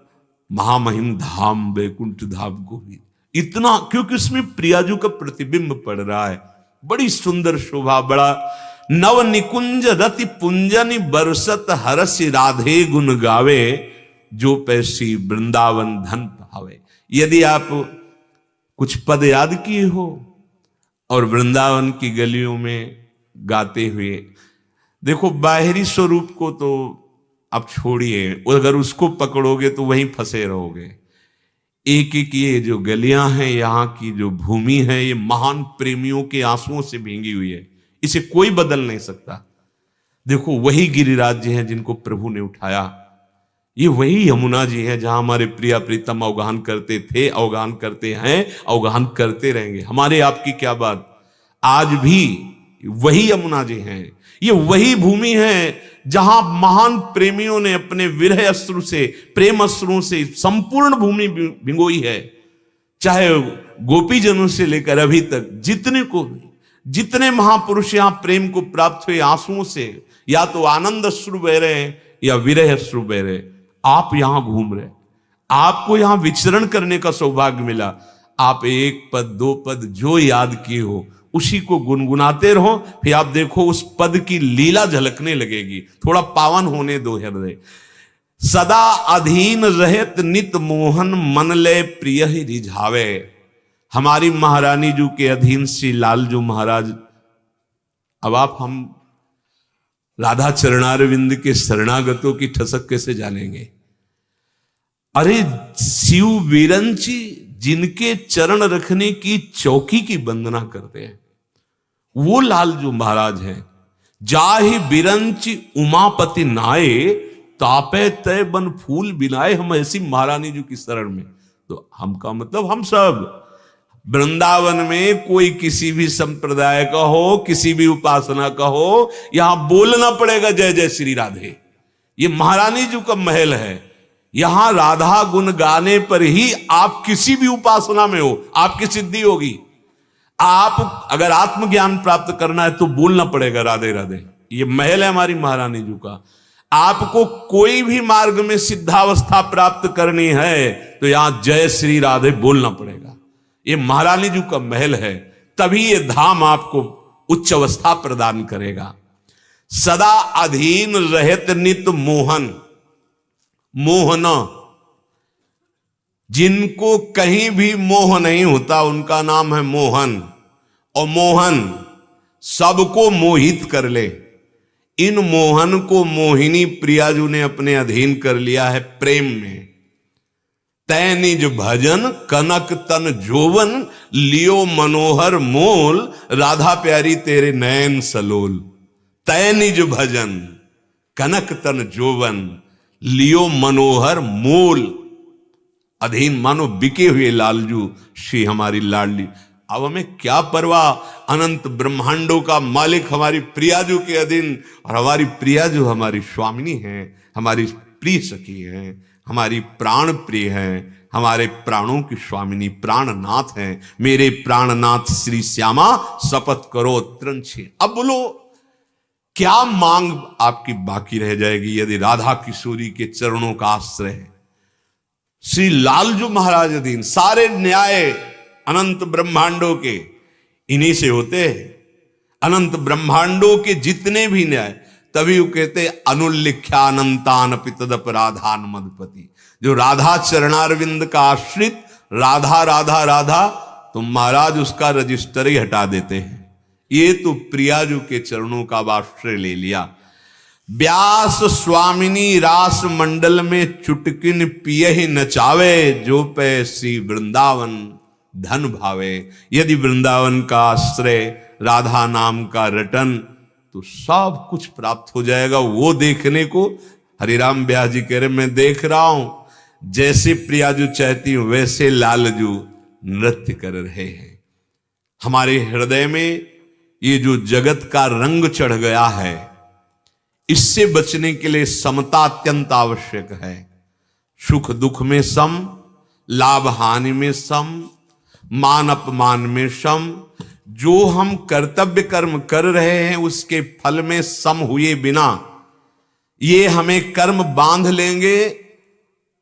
महामहिम धाम वैकुंठ धाम को भी इतना, क्योंकि उसमें प्रियाजू का प्रतिबिंब पड़ रहा है। बड़ी सुंदर शोभा, बड़ा नव निकुंज रति पुंजनि बरसत हरसि राधे गुण गावे, जो पैसी वृंदावन धन पावे। यदि आप कुछ पद याद किए हो और वृंदावन की गलियों में गाते हुए देखो, बाहरी स्वरूप को तो आप छोड़िए, अगर उसको पकड़ोगे तो वहीं फंसे रहोगे। एक एक ये जो गलियां हैं, यहाँ की जो भूमि है, ये महान प्रेमियों के आंसुओं से भींगी हुई है, इसे कोई बदल नहीं सकता। देखो, वही गिरिराज जी हैं जिनको प्रभु ने उठाया, ये वही यमुना जी हैं जहां हमारे प्रिया प्रीतम अवगाहन करते थे, अवगाहन करते हैं, अवगाहन करते रहेंगे। हमारे आपकी क्या बात, आज भी वही यमुना जी हैं। ये वही भूमि है जहां महान प्रेमियों ने अपने विरह अश्रु से, प्रेम अश्रुओं से संपूर्ण भूमि भिगोई है। चाहे गोपीजनों से लेकर अभी तक जितने महापुरुष यहां प्रेम को प्राप्त हुए आंसुओं से, या तो आनंद अश्रु बह रहे हैं या विरह अश्रु बह रहे। आप यहां घूम रहे, आपको यहां विचरण करने का सौभाग्य मिला। आप एक पद दो पद जो याद किए हो उसी को गुनगुनाते रहो, फिर आप देखो उस पद की लीला झलकने लगेगी। थोड़ा पावन होने दो हृदय। सदा अधीन रहत नित मोहन मन ले प्रिय ही रिझावे। हमारी महारानी जी के अधीन श्री लालजू महाराज। अब आप हम राधा चरणारविंद के शरणागतों की ठसक कैसे जानेंगे। अरे शिव विरंची जिनके चरण रखने की चौकी की वंदना करते हैं, वो लालजू महाराज हैं। जाहि बिरंची उमापति नाए, तापे तय बन फूल बिनाए। हम ऐसी महारानी जी की शरण में, तो हम का मतलब हम सब वृंदावन में कोई किसी भी संप्रदाय का हो, किसी भी उपासना का हो, यहां बोलना पड़ेगा जय जय श्री राधे। ये महारानी जी का महल है। यहां राधा गुण गाने पर ही आप किसी भी उपासना में हो, आपकी सिद्धि होगी। आप अगर आत्मज्ञान प्राप्त करना है तो बोलना पड़ेगा राधे राधे। ये महल है हमारी महारानी जी का। आपको कोई भी मार्ग में सिद्धावस्था प्राप्त करनी है तो यहां जय श्री राधे बोलना पड़ेगा। ये महारानी जी का महल है, तभी ये धाम आपको उच्च अवस्था प्रदान करेगा। सदा अधीन रहत नित मोहन, मोहना जिनको कहीं भी मोह नहीं होता उनका नाम है मोहन, और मोहन सबको मोहित कर ले। इन मोहन को मोहिनी प्रियाजू ने अपने अधीन कर लिया है प्रेम में। तै निज भजन कनक तन जोवन, लियो मनोहर मोल, राधा प्यारी तेरे नयन सलोल। तै निज भजन कनक तन जोवन, लियो मनोहर मोल। अधीन मानो बिके हुए लालजू श्री हमारी लाडली। अब हमें क्या परवाह, अनंत ब्रह्मांडों का मालिक हमारी प्रियाजू के अधीन, और हमारी प्रियाजू हमारी स्वामिनी है, हमारी प्रिय सखी है, हमारी प्राण प्रिय है, हमारे प्राणों की स्वामिनी प्राणनाथ है। मेरे प्राणनाथ श्री श्यामा शपथ करो त्रंछे। अब बोलो क्या मांग आपकी बाकी रह जाएगी यदि राधा किशोरी के चरणों का आश्रय है। श्री लालजू महाराज अधीन, सारे न्याय अनंत ब्रह्मांडों के इन्हीं से होते हैं। अनंत ब्रह्मांडों के जितने भी न्याय, तभी वो कहते अनुल्लिख्यानंतान पितदप राधान मधुपति। जो राधा चरणारविंद का आश्रित राधा राधा राधा, तो महाराज उसका रजिस्टर ही हटा देते हैं। ये तो प्रियाजू के चरणों का आश्रय ले लिया। व्यास स्वामिनी रास मंडल में चुटकिन पिय ही नचावे, जो पे श्री वृंदावन धन भावे। यदि वृंदावन का आश्रय, राधा नाम का रटन, तो सब कुछ प्राप्त हो जाएगा। वो देखने को हरिराम व्यास जी कह रहे, मैं देख रहा हूं जैसे प्रियाजू चाहती हूं वैसे लालजू नृत्य कर रहे हैं। हमारे हृदय में ये जो जगत का रंग चढ़ गया है, इससे बचने के लिए समता अत्यंत आवश्यक है। सुख दुख में सम, लाभ हानि में सम, मान अपमान में सम। जो हम कर्तव्य कर्म कर रहे हैं उसके फल में सम हुए बिना ये हमें कर्म बांध लेंगे।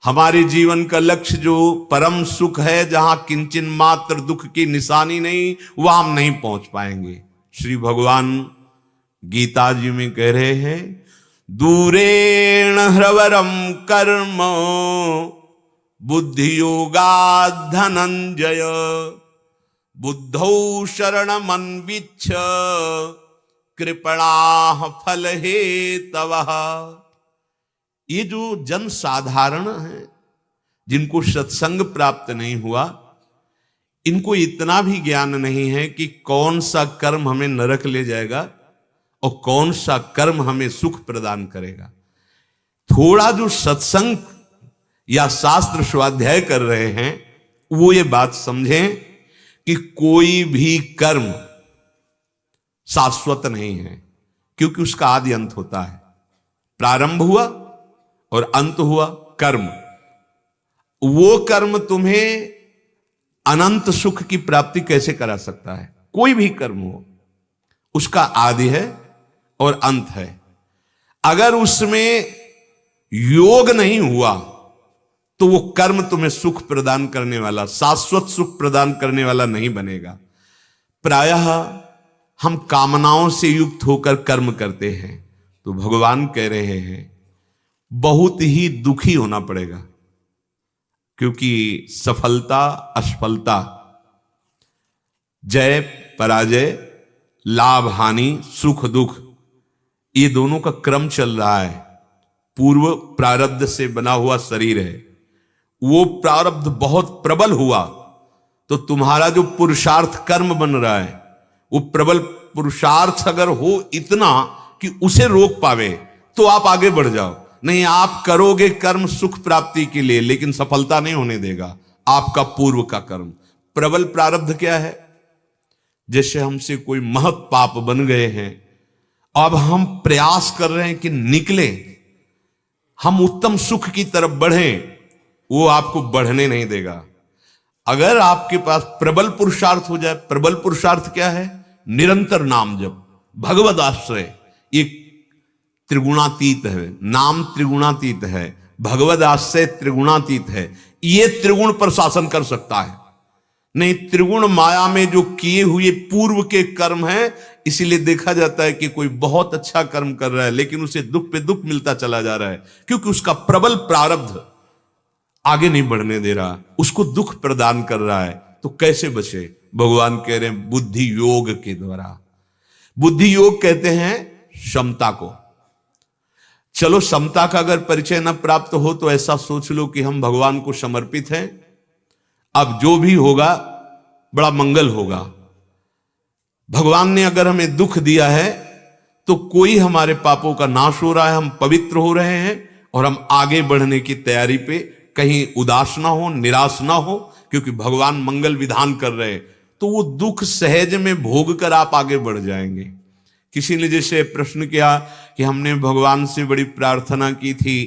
हमारे जीवन का लक्ष्य जो परम सुख है, जहां किंचन मात्र दुख की निशानी नहीं, वह हम नहीं पहुंच पाएंगे। श्री भगवान गीता जी में कह रहे हैं, दूरेण ह्रवरम कर्म बुद्धि योगा धनंजय, बुद्धौ शरणमन्विच्छ कृपणा फल हेतवः। ये जो जन साधारण है, जिनको सत्संग प्राप्त नहीं हुआ, इनको इतना भी ज्ञान नहीं है कि कौन सा कर्म हमें नरक ले जाएगा और कौन सा कर्म हमें सुख प्रदान करेगा। थोड़ा जो सत्संग या शास्त्र स्वाध्याय कर रहे हैं वो ये बात समझें कि कोई भी कर्म शाश्वत नहीं है, क्योंकि उसका आदि अंत होता है। प्रारंभ हुआ और अंत हुआ कर्म। वो कर्म तुम्हें अनंत सुख की प्राप्ति कैसे करा सकता है? कोई भी कर्म हो, उसका आदि है और अंत है। अगर उसमें योग नहीं हुआ तो वो कर्म तुम्हें सुख प्रदान करने वाला, शाश्वत सुख प्रदान करने वाला नहीं बनेगा। प्रायः हम कामनाओं से युक्त होकर कर्म करते हैं, तो भगवान कह रहे हैं बहुत ही दुखी होना पड़ेगा, क्योंकि सफलता असफलता, जय पराजय, लाभ हानि, सुख दुख, ये दोनों का क्रम चल रहा है। पूर्व प्रारब्ध से बना हुआ शरीर है, वो प्रारब्ध बहुत प्रबल हुआ तो तुम्हारा जो पुरुषार्थ कर्म बन रहा है, वो प्रबल पुरुषार्थ अगर हो इतना कि उसे रोक पावे तो आप आगे बढ़ जाओ। नहीं, आप करोगे कर्म सुख प्राप्ति के लिए, लेकिन सफलता नहीं होने देगा आपका पूर्व का कर्म। प्रबल प्रारब्ध क्या है? जैसे हमसे कोई महत् पाप बन गए हैं, अब हम प्रयास कर रहे हैं कि निकले, हम उत्तम सुख की तरफ बढ़ें, वो आपको बढ़ने नहीं देगा। अगर आपके पास प्रबल पुरुषार्थ हो जाए, प्रबल पुरुषार्थ क्या है? निरंतर नाम जप, भगवद आश्रय। ये त्रिगुणातीत है, नाम त्रिगुणातीत है, भगवद आश्रय त्रिगुणातीत है। ये त्रिगुण पर शासन कर सकता है। नहीं, त्रिगुण माया में जो किए हुए पूर्व के कर्म हैं, इसीलिए देखा जाता है कि कोई बहुत अच्छा कर्म कर रहा है लेकिन उसे दुख पे दुख मिलता चला जा रहा है, क्योंकि उसका प्रबल प्रारब्ध आगे नहीं बढ़ने दे रहा, उसको दुख प्रदान कर रहा है, तो कैसे बचे? भगवान कह रहे हैं बुद्धि योग के द्वारा। बुद्धि योग कहते हैं क्षमता को। चलो समता का अगर परिचय न प्राप्त हो तो ऐसा सोच लो कि हम भगवान को समर्पित हैं, अब जो भी होगा बड़ा मंगल होगा। भगवान ने अगर हमें दुख दिया है तो कोई हमारे पापों का नाश हो रहा है, हम पवित्र हो रहे हैं और हम आगे बढ़ने की तैयारी पे, कहीं उदास ना हो, निराश ना हो, क्योंकि भगवान मंगल विधान कर रहे हैं, तो वो दुख सहज में भोग कर आप आगे बढ़ जाएंगे। किसी ने जैसे प्रश्न किया कि हमने भगवान से बड़ी प्रार्थना की थी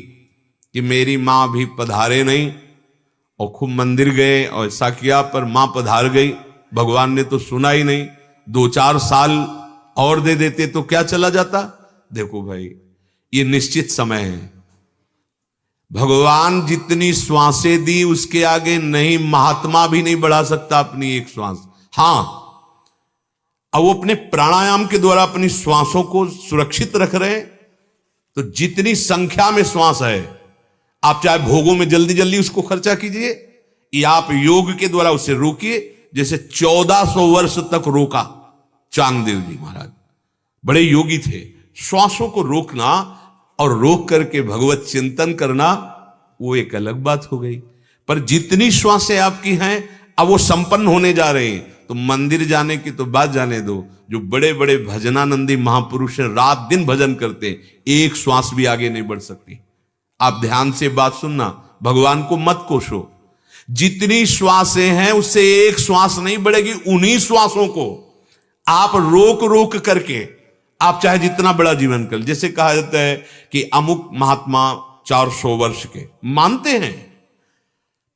कि मेरी माँ भी पधारे नहीं, और खूब मंदिर गए और ऐसा किया, पर माँ पधार गई, भगवान ने तो सुना ही नहीं। 2-4 साल और दे देते तो क्या चला जाता? देखो भाई, ये निश्चित समय है। भगवान जितनी श्वासें दी उसके आगे नहीं, महात्मा भी नहीं बढ़ा सकता अपनी एक श्वास। हाँ, अब वो अपने प्राणायाम के द्वारा अपनी श्वासों को सुरक्षित रख रहे हैं, तो जितनी संख्या में श्वास है, आप चाहे भोगों में जल्दी जल्दी उसको खर्चा कीजिए या आप योग के द्वारा उसे रोकिए। जैसे 1400 वर्ष तक रोका चांगदेव जी महाराज, बड़े योगी थे। श्वासों को रोकना और रोक करके भगवत चिंतन करना वो एक अलग बात हो गई। पर जितनी श्वासें आपकी हैं अब वो संपन्न होने जा रहे हैं, तो मंदिर जाने की तो बात जाने दो। जो बड़े बड़े भजनानंदी महापुरुष हैं, रात दिन भजन करते हैं, एक श्वास भी आगे नहीं बढ़ सकती। आप ध्यान से बात सुनना, भगवान को मत कोसो। जितनी श्वासें हैं उससे एक श्वास नहीं बढ़ेगी। उन्हीं श्वासों को आप रोक रोक करके आप चाहे जितना बड़ा जीवन कर, जैसे कहा जाता है कि अमुक महात्मा 400 वर्ष के मानते हैं,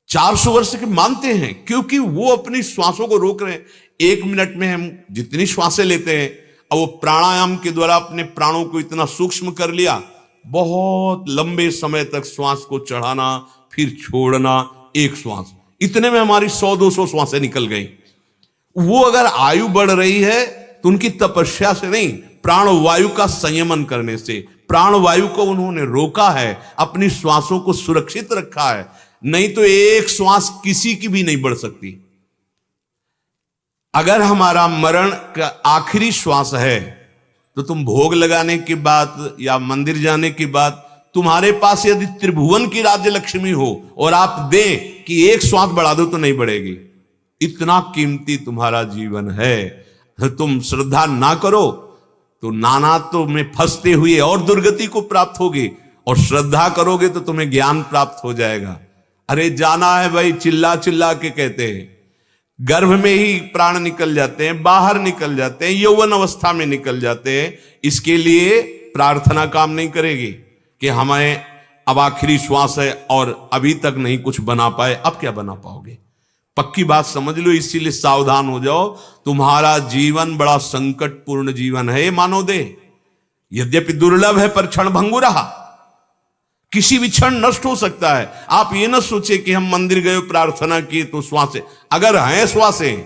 400 वर्ष के मानते हैं, क्योंकि वो अपनी श्वासों को रोक रहे हैं। 1 मिनट में हम जितनी श्वासें लेते हैं, अब वो प्राणायाम के द्वारा अपने प्राणों को इतना सूक्ष्म कर लिया, बहुत लंबे समय तक श्वास को चढ़ाना फिर छोड़ना, एक श्वास, इतने में हमारी 100-200 श्वासें निकल गई। वो अगर आयु बढ़ रही है तो उनकी तपस्या से नहीं, प्राण वायु का संयमन करने से। प्राण वायु को उन्होंने रोका है, अपनी श्वासों को सुरक्षित रखा है, नहीं तो एक श्वास किसी की भी नहीं बढ़ सकती। अगर हमारा मरण का आखिरी श्वास है तो तुम भोग लगाने के बाद या मंदिर जाने के बाद तुम्हारे पास यदि त्रिभुवन की राज्य लक्ष्मी हो और आप दें कि एक श्वास बढ़ा दो तो नहीं बढ़ेगी। इतना कीमती तुम्हारा जीवन है, तुम श्रद्धा ना करो तो नानात्व में फंसते हुए और दुर्गति को प्राप्त होगी, और श्रद्धा करोगे तो तुम्हें ज्ञान प्राप्त हो जाएगा। अरे जाना है भाई, चिल्ला चिल्ला के कहते हैं, गर्भ में ही प्राण निकल जाते हैं, बाहर निकल जाते हैं, यौवन अवस्था में निकल जाते हैं। इसके लिए प्रार्थना काम नहीं करेगी कि हमें अब आखिरी श्वास है और अभी तक नहीं कुछ बना पाए, अब क्या बना पाओगे? पक्की बात समझ लो, इसीलिए सावधान हो जाओ। तुम्हारा जीवन बड़ा संकटपूर्ण जीवन है मानव देह, यद्यपि दुर्लभ है पर क्षण भंगुर रहा, किसी भी क्षण नष्ट हो सकता है। आप ये ना सोचे कि हम मंदिर गए प्रार्थना की तो श्वासें, अगर हैं श्वासें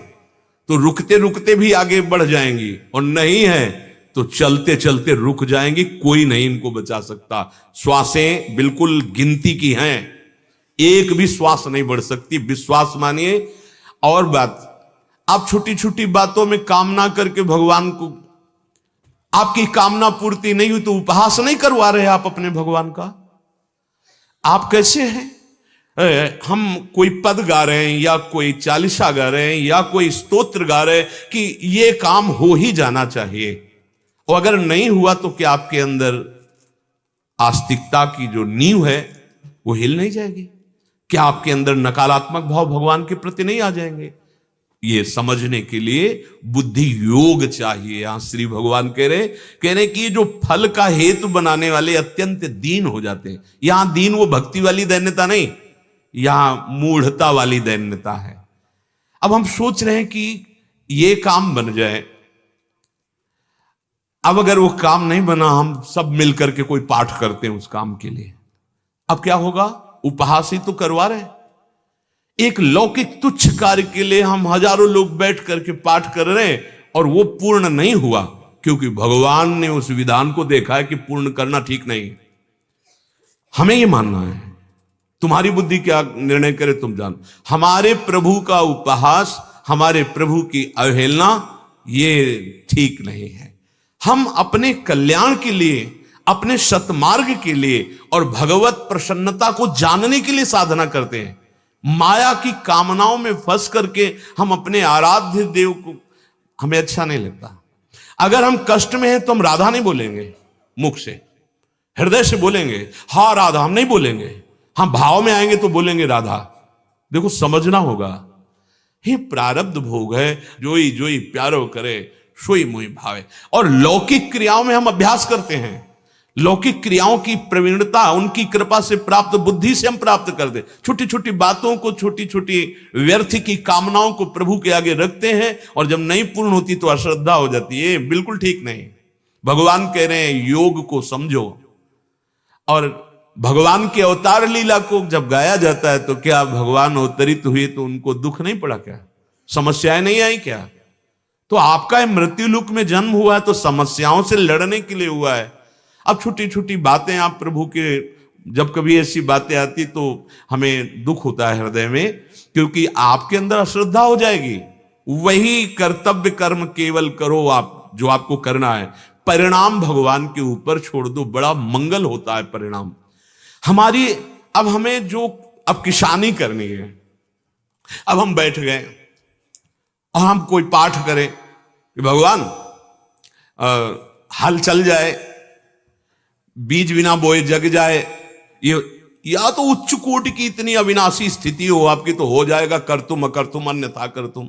तो रुकते रुकते भी आगे बढ़ जाएंगी, और नहीं है तो चलते चलते रुक जाएंगी, कोई नहीं इनको बचा सकता। श्वासें बिल्कुल गिनती की हैं, एक भी श्वास नहीं बढ़ सकती, विश्वास मानिए। और बात, आप छोटी छोटी बातों में कामना करके भगवान को, आपकी कामना पूर्ति नहीं हुई तो उपहास नहीं करवा रहे आप अपने भगवान का। आप कैसे हैं? हम कोई पद गा रहे हैं या कोई चालीसा गा रहे हैं या कोई स्तोत्र गा रहे हैं कि ये काम हो ही जाना चाहिए, और अगर नहीं हुआ तो क्या आपके अंदर आस्तिकता की जो नींव है वो हिल नहीं जाएगी? क्या आपके अंदर नकारात्मक भाव भगवान के प्रति नहीं आ जाएंगे? ये समझने के लिए बुद्धि योग चाहिए। यहां श्री भगवान कह रहे कि जो फल का हेतु बनाने वाले अत्यंत दीन हो जाते हैं। यहां दीन वो भक्ति वाली दैन्यता नहीं, यहां मूढ़ता वाली दैन्यता है। अब हम सोच रहे हैं कि ये काम बन जाए, अब अगर वो काम नहीं बना, हम सब मिलकर के कोई पाठ करते हैं उस काम के लिए, अब क्या होगा? उपहास ही तो करवा रहे हैं। एक लौकिक तुच्छ कार्य के लिए हम हजारों लोग बैठ करके पाठ कर रहे हैं और वो पूर्ण नहीं हुआ, क्योंकि भगवान ने उस विधान को देखा है कि पूर्ण करना ठीक नहीं। हमें ये मानना है तुम्हारी बुद्धि क्या निर्णय करे तुम जानो। हमारे प्रभु का उपहास, हमारे प्रभु की अवहेलना, ये ठीक नहीं है। हम अपने कल्याण के लिए, अपने सतमार्ग के लिए और भगवत प्रसन्नता को जानने के लिए साधना करते हैं। माया की कामनाओं में फंस करके हम अपने आराध्य देव को, हमें अच्छा नहीं लगता। अगर हम कष्ट में हैं तो हम राधा नहीं बोलेंगे मुख से, हृदय से बोलेंगे हाँ राधा, हम नहीं बोलेंगे। हम भाव में आएंगे तो बोलेंगे राधा। देखो समझना होगा, ये प्रारब्ध भोग है, जोई जोई प्यारो करे सोई मोहि भावे। और लौकिक क्रियाओं में हम अभ्यास करते हैं, लौकिक क्रियाओं की प्रवीणता उनकी कृपा से प्राप्त बुद्धि से हम प्राप्त करते। छोटी छोटी बातों को, छोटी छोटी व्यर्थ की कामनाओं को प्रभु के आगे रखते हैं, और जब नहीं पूर्ण होती तो अश्रद्धा हो जाती है। बिल्कुल ठीक नहीं। भगवान कह रहे हैं योग को समझो। और भगवान के अवतार लीला को जब गाया जाता है तो क्या भगवान अवतरित हुए तो उनको दुख नहीं पड़ा क्या? समस्याएं नहीं आई क्या? तो आपका मृत्यु लोक में जन्म हुआ है तो समस्याओं से लड़ने के लिए हुआ है। अब छोटी छोटी बातें आप प्रभु के, जब कभी ऐसी बातें आती तो हमें दुख होता है हृदय में, क्योंकि आपके अंदर अश्रद्धा हो जाएगी। वही कर्तव्य कर्म केवल करो आप, जो आपको करना है, परिणाम भगवान के ऊपर छोड़ दो, बड़ा मंगल होता है परिणाम। हमारी अब हमें जो अब किसानी करनी है, अब हम बैठ गए और हम कोई पाठ करें कि भगवान हल चल जाए, बीज बिना बोए जग जाए, ये या तो उच्च कोटि की इतनी अविनाशी स्थिति हो आपकी तो हो जाएगा, कर तुम अकर तुम अन्यथा कर तुम।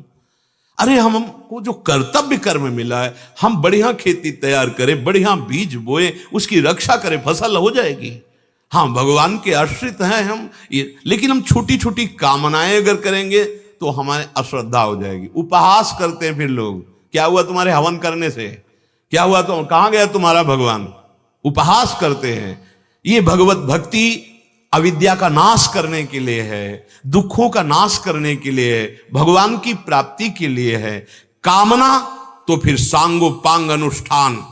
अरे हमको जो कर्तव्य कर्म मिला है, हम बढ़िया खेती तैयार करें, बढ़िया बीज बोए, उसकी रक्षा करें, फसल हो जाएगी। हाँ भगवान के आश्रित हैं हम, लेकिन हम छोटी छोटी कामनाएं अगर करेंगे तो हमारे अश्रद्धा हो जाएगी। उपहास करते हैं फिर लोग, क्या हुआ तुम्हारे हवन करने से, क्या हुआ तो कहां गया तुम्हारा भगवान? उपहास करते हैं। ये भगवत भक्ति अविद्या का नाश करने के लिए है, दुखों का नाश करने के लिए है, भगवान की प्राप्ति के लिए है। कामना तो फिर सांगोपांग अनुष्ठान।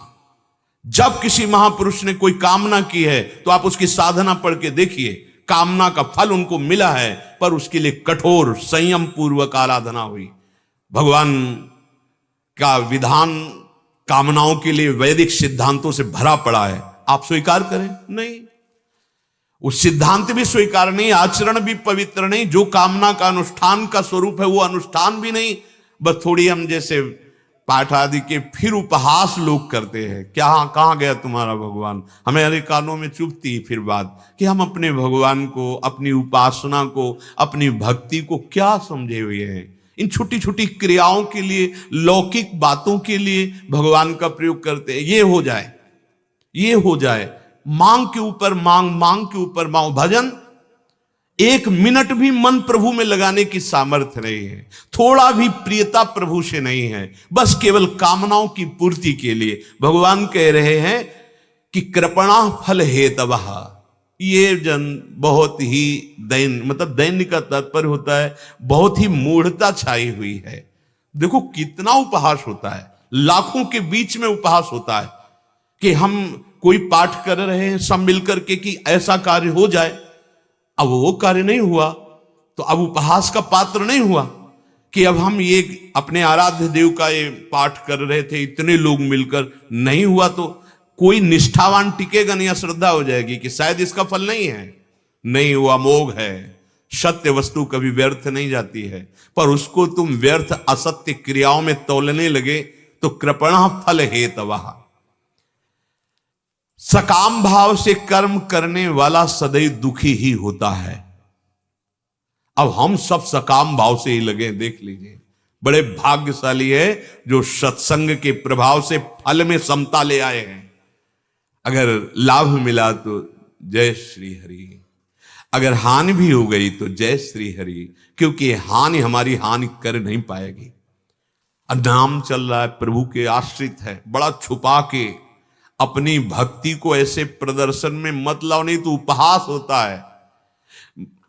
जब किसी महापुरुष ने कोई कामना की है तो आप उसकी साधना पढ़ के देखिए, कामना का फल उनको मिला है, पर उसके लिए कठोर संयम पूर्वक आराधना हुई। भगवान का विधान कामनाओं के लिए वैदिक सिद्धांतों से भरा पड़ा है। आप स्वीकार करें? नहीं, उस सिद्धांत भी स्वीकार नहीं, आचरण भी पवित्र नहीं। जो कामना का अनुष्ठान का स्वरूप है वो अनुष्ठान भी नहीं, बस थोड़ी हम जैसे पाठ आदि के फिर उपहास लोग करते हैं। क्या कहां गया तुम्हारा भगवान? हमारे कानों में चुभती फिर बात कि हम अपने भगवान को, अपनी उपासना को, अपनी भक्ति को क्या समझे हुए हैं। इन छोटी छोटी क्रियाओं के लिए, लौकिक बातों के लिए भगवान का प्रयोग करते हैं। ये हो जाए, ये हो जाए, मांग के ऊपर मांग, मांग के ऊपर मांग। भजन एक मिनट भी मन प्रभु में लगाने की सामर्थ्य नहीं है, थोड़ा भी प्रियता प्रभु से नहीं है, बस केवल कामनाओं की पूर्ति के लिए। भगवान कह रहे हैं कि कृपणा फल हेतवः। ये जन बहुत ही दैन्य का तात्पर्य होता है बहुत ही मूढ़ता छाई हुई है। देखो कितना उपहास होता है, लाखों के बीच में उपहास होता है कि हम कोई पाठ कर रहे हैं सब मिलकर के कि ऐसा कार्य हो जाए, अब वो कार्य नहीं हुआ तो अब उपहास का पात्र नहीं हुआ कि अब हम ये अपने आराध्य देव का ये पाठ कर रहे थे, इतने लोग मिलकर, नहीं हुआ तो कोई निष्ठावान टिकेगा नहीं, श्रद्धा हो जाएगी कि शायद इसका फल नहीं है। नहीं हुआ, मोह है। सत्य वस्तु कभी व्यर्थ नहीं जाती है, पर उसको तुम व्यर्थ असत्य क्रियाओं में तौलने लगे तो कृपणा फल हेतवः। सकाम भाव से कर्म करने वाला सदैव दुखी ही होता है। अब हम सब सकाम भाव से ही लगे, देख लीजिए। बड़े भाग्यशाली है जो सत्संग के प्रभाव से फल में समता ले आए हैं। अगर लाभ मिला तो जय श्री हरि, अगर हानि भी हो गई तो जय श्री हरि, क्योंकि हानि हमारी हानि कर नहीं पाएगी। नाम चल रहा है, प्रभु के आश्रित है, बड़ा छुपा के अपनी भक्ति को ऐसे प्रदर्शन में मत लाओ, नहीं तो उपहास होता है,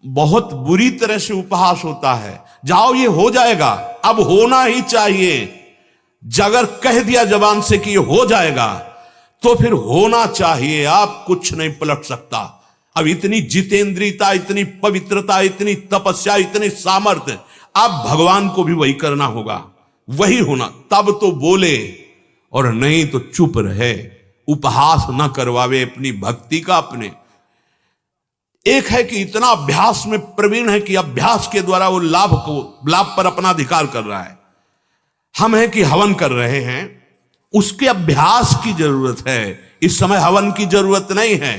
बहुत बुरी तरह से उपहास होता है। जाओ ये हो जाएगा, अब होना ही चाहिए। अगर कह दिया जबान से कि ये हो जाएगा तो फिर होना चाहिए, आप कुछ नहीं पलट सकता। अब इतनी जितेंद्रियता, इतनी पवित्रता, इतनी तपस्या, इतने सामर्थ्य, अब भगवान को भी वही करना होगा, वही होना, तब तो बोले, और नहीं तो चुप रहे, उपहास न करवावे अपनी भक्ति का अपने। एक है कि इतना अभ्यास में प्रवीण है कि अभ्यास के द्वारा वो लाभ पर अपना अधिकार कर रहा है। हम हैं कि हवन कर रहे हैं, उसके अभ्यास की जरूरत है। इस समय हवन की जरूरत नहीं है,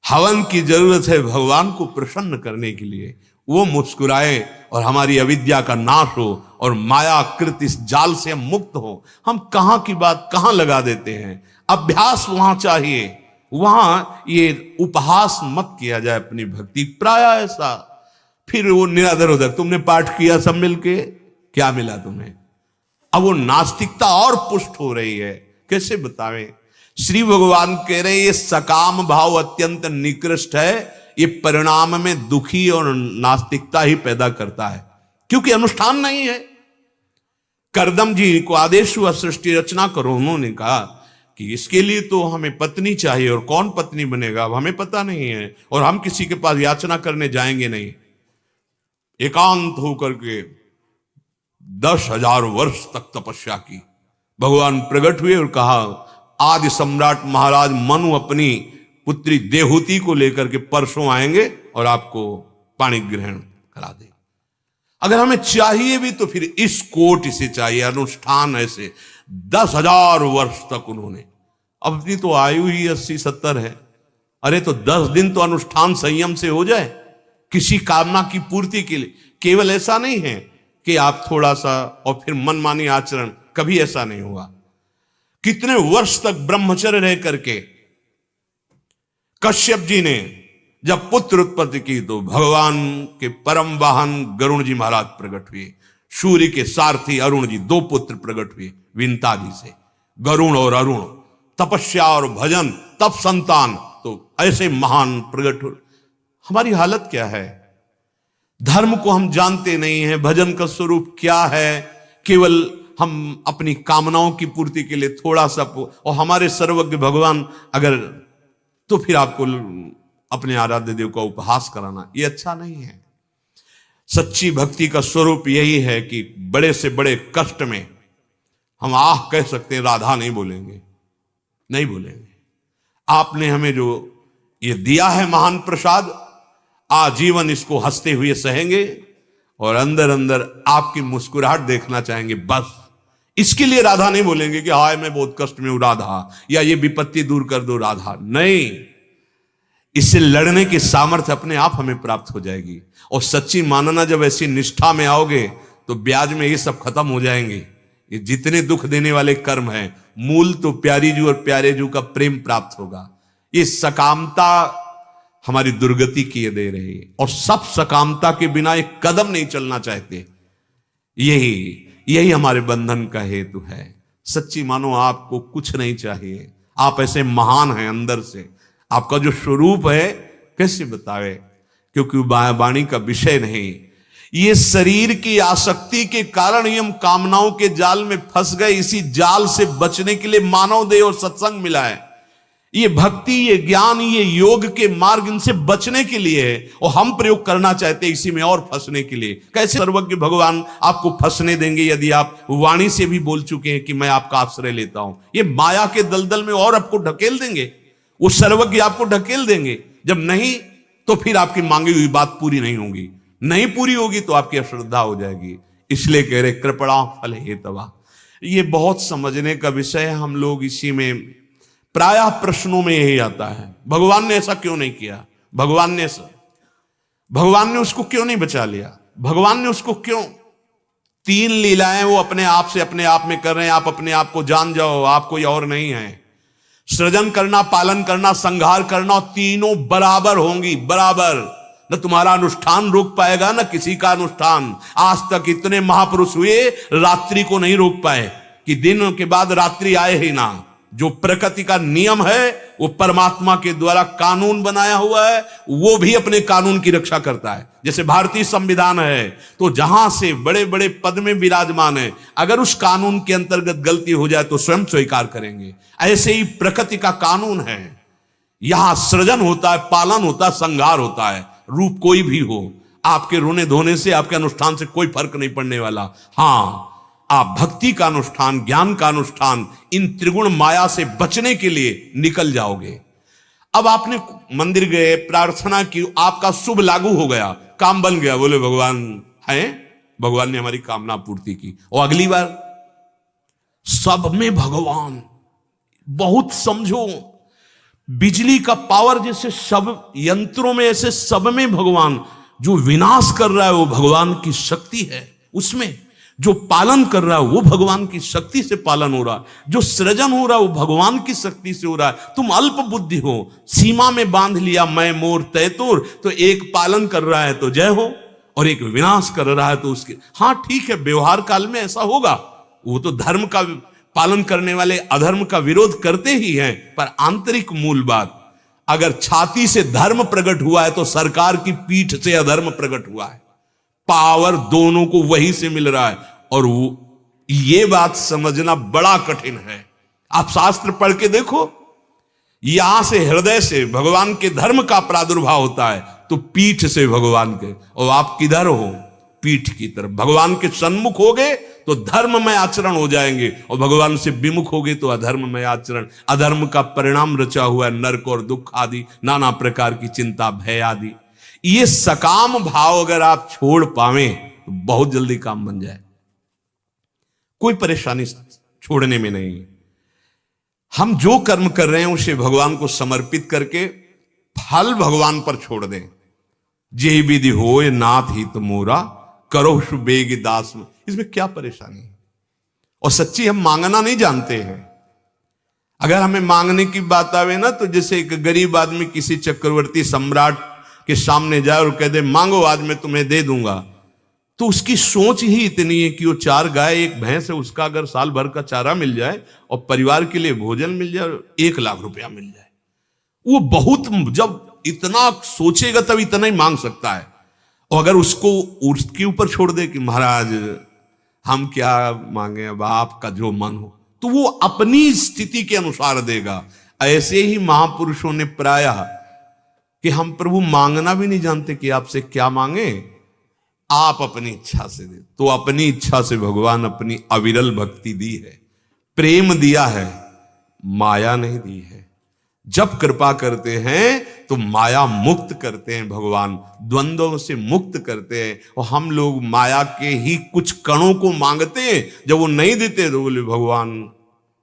हवन की जरूरत है भगवान को प्रसन्न करने के लिए, वो मुस्कुराए और हमारी अविद्या का नाश हो और मायाकृत इस जाल से हम मुक्त हो। हम कहां की बात कहां लगा देते हैं। अभ्यास वहां चाहिए, वहां ये उपहास मत किया जाए अपनी भक्ति, प्राय ऐसा। फिर वो निरादर उधर, तुमने पाठ किया सब मिलके, क्या मिला तुम्हें? अब वो नास्तिकता और पुष्ट हो रही है, कैसे बतावें। श्री भगवान कह रहे ये सकाम भाव अत्यंत निकृष्ट है, ये परिणाम में दुखी और नास्तिकता ही पैदा करता है, क्योंकि अनुष्ठान नहीं है। करदम जी को आदेश हुआ सृष्टि रचना करो, उन्होंने कहा कि इसके लिए तो हमें पत्नी चाहिए, और कौन पत्नी बनेगा अब हमें पता नहीं है, और हम किसी के पास याचना करने जाएंगे नहीं। एकांत होकर के 10,000 वर्ष तक तपस्या की, भगवान प्रकट हुए और कहा आदि सम्राट महाराज मनु अपनी पुत्री देहूति को लेकर के परसों आएंगे और आपको पाणी ग्रहण करा देंगे। अगर हमें चाहिए भी तो फिर इस कोट से चाहिए, अनुष्ठान ऐसे 10,000 वर्ष तक उन्होंने, अपनी तो आयु ही 80-70 है। अरे तो 10 दिन तो अनुष्ठान संयम से हो जाए किसी कामना की पूर्ति के लिए। केवल ऐसा नहीं है कि आप थोड़ा सा और फिर मनमानी आचरण, कभी ऐसा नहीं हुआ। कितने वर्ष तक ब्रह्मचर्य रह करके कश्यप जी ने जब पुत्र उत्पत्ति की तो भगवान के परम वाहन गरुण जी महाराज प्रकट हुए, सूर्य के सारथी अरुण जी, 2 पुत्र प्रकट हुए विंतादि से, गरुण और अरुण। तपस्या और भजन तप संतान, तो ऐसे महान प्रकट हो। हमारी हालत क्या है? धर्म को हम जानते नहीं हैं, भजन का स्वरूप क्या है, केवल हम अपनी कामनाओं की पूर्ति के लिए थोड़ा सा, और हमारे सर्वज्ञ भगवान अगर, तो फिर आपको अपने आराध्य देव का उपहास कराना, ये अच्छा नहीं है। सच्ची भक्ति का स्वरूप यही है कि बड़े से बड़े कष्ट में हम आह कह सकते हैं, राधा नहीं बोलेंगे, नहीं बोलेंगे। आपने हमें जो ये दिया है महान प्रसाद, आजीवन इसको हंसते हुए सहेंगे और अंदर अंदर आपकी मुस्कुराहट देखना चाहेंगे, बस। इसके लिए राधा नहीं बोलेंगे कि हाय मैं बहुत कष्ट में हूं राधा, या ये विपत्ति दूर कर दो राधा, नहीं। इससे लड़ने की सामर्थ्य अपने आप हमें प्राप्त हो जाएगी। और सच्ची मानना, जब ऐसी निष्ठा में आओगे तो ब्याज में ये सब खत्म हो जाएंगे। ये जितने दुख देने वाले कर्म हैं, मूल तो प्यारी जू और प्यारे जू का प्रेम प्राप्त होगा। ये सकामता हमारी दुर्गति किए दे रही है, और सब सकामता के बिना एक कदम नहीं चलना चाहते। यही हमारे बंधन का हेतु है। सच्ची मानो आपको कुछ नहीं चाहिए, आप ऐसे महान हैं अंदर से। आपका जो स्वरूप है कैसे बतावे, क्योंकि वाणी का विषय नहीं। ये शरीर की आसक्ति के कारण ही हम कामनाओं के जाल में फंस गए। इसी जाल से बचने के लिए मानव देह और सत्संग मिला है। ये भक्ति, ये ज्ञान, ये योग के मार्ग, इनसे बचने के लिए है, और हम प्रयोग करना चाहते हैं इसी में और फंसने के लिए। कैसे सर्वज्ञ भगवान आपको फंसने देंगे यदि आप वाणी से भी बोल चुके हैं कि मैं आपका आश्रय लेता हूं। ये माया के दलदल में और आपको ढकेल देंगे, वो सर्वज्ञ आपको ढकेल देंगे। जब नहीं तो फिर आपकी मांगी हुई बात पूरी नहीं होगी, नहीं पूरी होगी तो आपकी अश्रद्धा हो जाएगी। इसलिए कह रहे कृपणा फल हेतवा। ये बहुत समझने का विषय है। हम लोग इसी में प्रायः प्रश्नों में यही आता है, भगवान ने ऐसा क्यों नहीं किया, भगवान ने उसको क्यों नहीं बचा लिया, भगवान ने उसको क्यों। 3 लीलाएं वो अपने आप में कर रहे हैं। आप अपने आप को जान जाओ, आप कोई और नहीं है। सृजन करना, पालन करना, संहार करना, तीनों बराबर होंगी, बराबर। न तुम्हारा अनुष्ठान रोक पाएगा, न किसी का अनुष्ठान। आज तक इतने महापुरुष हुए, रात्रि को नहीं रोक पाए कि दिन के बाद रात्रि आए ही ना। जो प्रकृति का नियम है, वो परमात्मा के द्वारा कानून बनाया हुआ है, वो भी अपने कानून की रक्षा करता है। जैसे भारतीय संविधान है, तो जहां से बड़े बड़े पद में विराजमान है, अगर उस कानून के अंतर्गत गलती हो जाए तो स्वयं स्वीकार करेंगे। ऐसे ही प्रकृति का कानून है। यहां सृजन होता है, पालन होता है, संहार होता है, रूप कोई भी हो। आपके रोने धोने से, आपके अनुष्ठान से कोई फर्क नहीं पड़ने वाला। हां, आप भक्ति का अनुष्ठान, ज्ञान का अनुष्ठान, इन त्रिगुण माया से बचने के लिए निकल जाओगे। अब आपने मंदिर गए, प्रार्थना की, आपका शुभ लागू हो गया, काम बन गया, बोले भगवान है, भगवान ने हमारी कामना पूर्ति की। और अगली बार सब में भगवान, बहुत समझो, बिजली का पावर जैसे सब यंत्रों में, ऐसे सब में भगवान। जो विनाश कर रहा है वो भगवान की शक्ति है उसमें, जो पालन कर रहा है वो भगवान की शक्ति से पालन हो रहा है, जो सृजन हो रहा है वो भगवान की शक्ति से हो रहा है। तुम अल्प बुद्धि हो, सीमा में बांध लिया मैं मोर तैतुर, तो एक पालन कर रहा है तो जय हो, और एक विनाश कर रहा है तो उसके। हाँ ठीक है, व्यवहार काल में ऐसा होगा, वो तो धर्म का पालन करने वाले अधर्म का विरोध करते ही हैं, पर आंतरिक मूल बात, अगर छाती से धर्म प्रकट हुआ है तो सरकार की पीठ से अधर्म प्रकट हुआ है। पावर दोनों को वही से मिल रहा है, और ये बात समझना बड़ा कठिन है। आप शास्त्र पढ़ के देखो, यहां से हृदय से भगवान के धर्म का प्रादुर्भाव होता है तो पीठ से भगवान के, और आप किधर हो? पीठ की तरफ। भगवान के सन्मुख हो गए तो धर्म में आचरण हो जाएंगे, और भगवान से विमुख हो गए तो अधर्म में आचरण। अधर्म का परिणाम रचा हुआ है नरक और दुख आदि, नाना प्रकार की चिंता, भय आदि। ये सकाम भाव अगर आप छोड़ पावे तो बहुत जल्दी काम बन जाए, कोई परेशानी छोड़ने में नहीं। हम जो कर्म कर रहे हैं उसे भगवान को समर्पित करके फल भगवान पर छोड़ दें। जे विधि होए नाथ हित मोरा, करो शुबेग दास में। इसमें क्या परेशानी है? और सच्ची हम मांगना नहीं जानते हैं। अगर हमें मांगने की बात आवे ना, तो जैसे एक गरीब आदमी किसी चक्रवर्ती सम्राट के सामने जाए और कह दे मांगो आज मैं तुम्हें दे दूंगा, तो उसकी सोच ही इतनी है कि वो 4 गाय 1 भैंस है, उसका अगर साल भर का चारा मिल जाए और परिवार के लिए भोजन मिल जाए और 1 लाख रुपया मिल जाए, वो बहुत, जब इतना सोचेगा तब इतना ही मांग सकता है। और अगर उसको उसके ऊपर छोड़ दे कि महाराज हम क्या मांगे, अब आपका जो मन हो, तो वो अपनी स्थिति के अनुसार देगा। ऐसे ही महापुरुषों ने प्रायः कि हम प्रभु मांगना भी नहीं जानते कि आपसे क्या मांगे, आप अपनी इच्छा से दे। तो अपनी इच्छा से भगवान अपनी अविरल भक्ति दी है, प्रेम दिया है, माया नहीं दी है। जब कृपा करते हैं तो माया मुक्त करते हैं भगवान, द्वंद्वों से मुक्त करते हैं। और हम लोग माया के ही कुछ कणों को मांगते हैं, जब वो नहीं देते तो बोले भगवान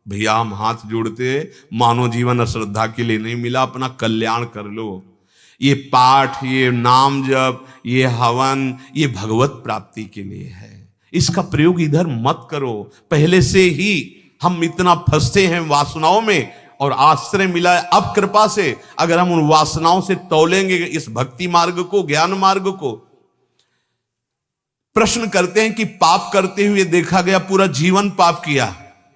भैया हम हाथ जोड़ते हैं, मानव जीवन अश्रद्धा के लिए नहीं मिला, अपना कल्याण कर लो। ये पाठ, ये नाम जप, ये हवन, ये भगवत प्राप्ति के लिए है। इसका प्रयोग इधर मत करो। पहले से ही हम इतना फंसते हैं वासनाओं में, और आश्रय मिला है अब कृपा से। अगर हम उन वासनाओं से तौलेंगे इस भक्ति मार्ग को, ज्ञान मार्ग को। प्रश्न करते हैं कि पाप करते हुए देखा गया, पूरा जीवन पाप किया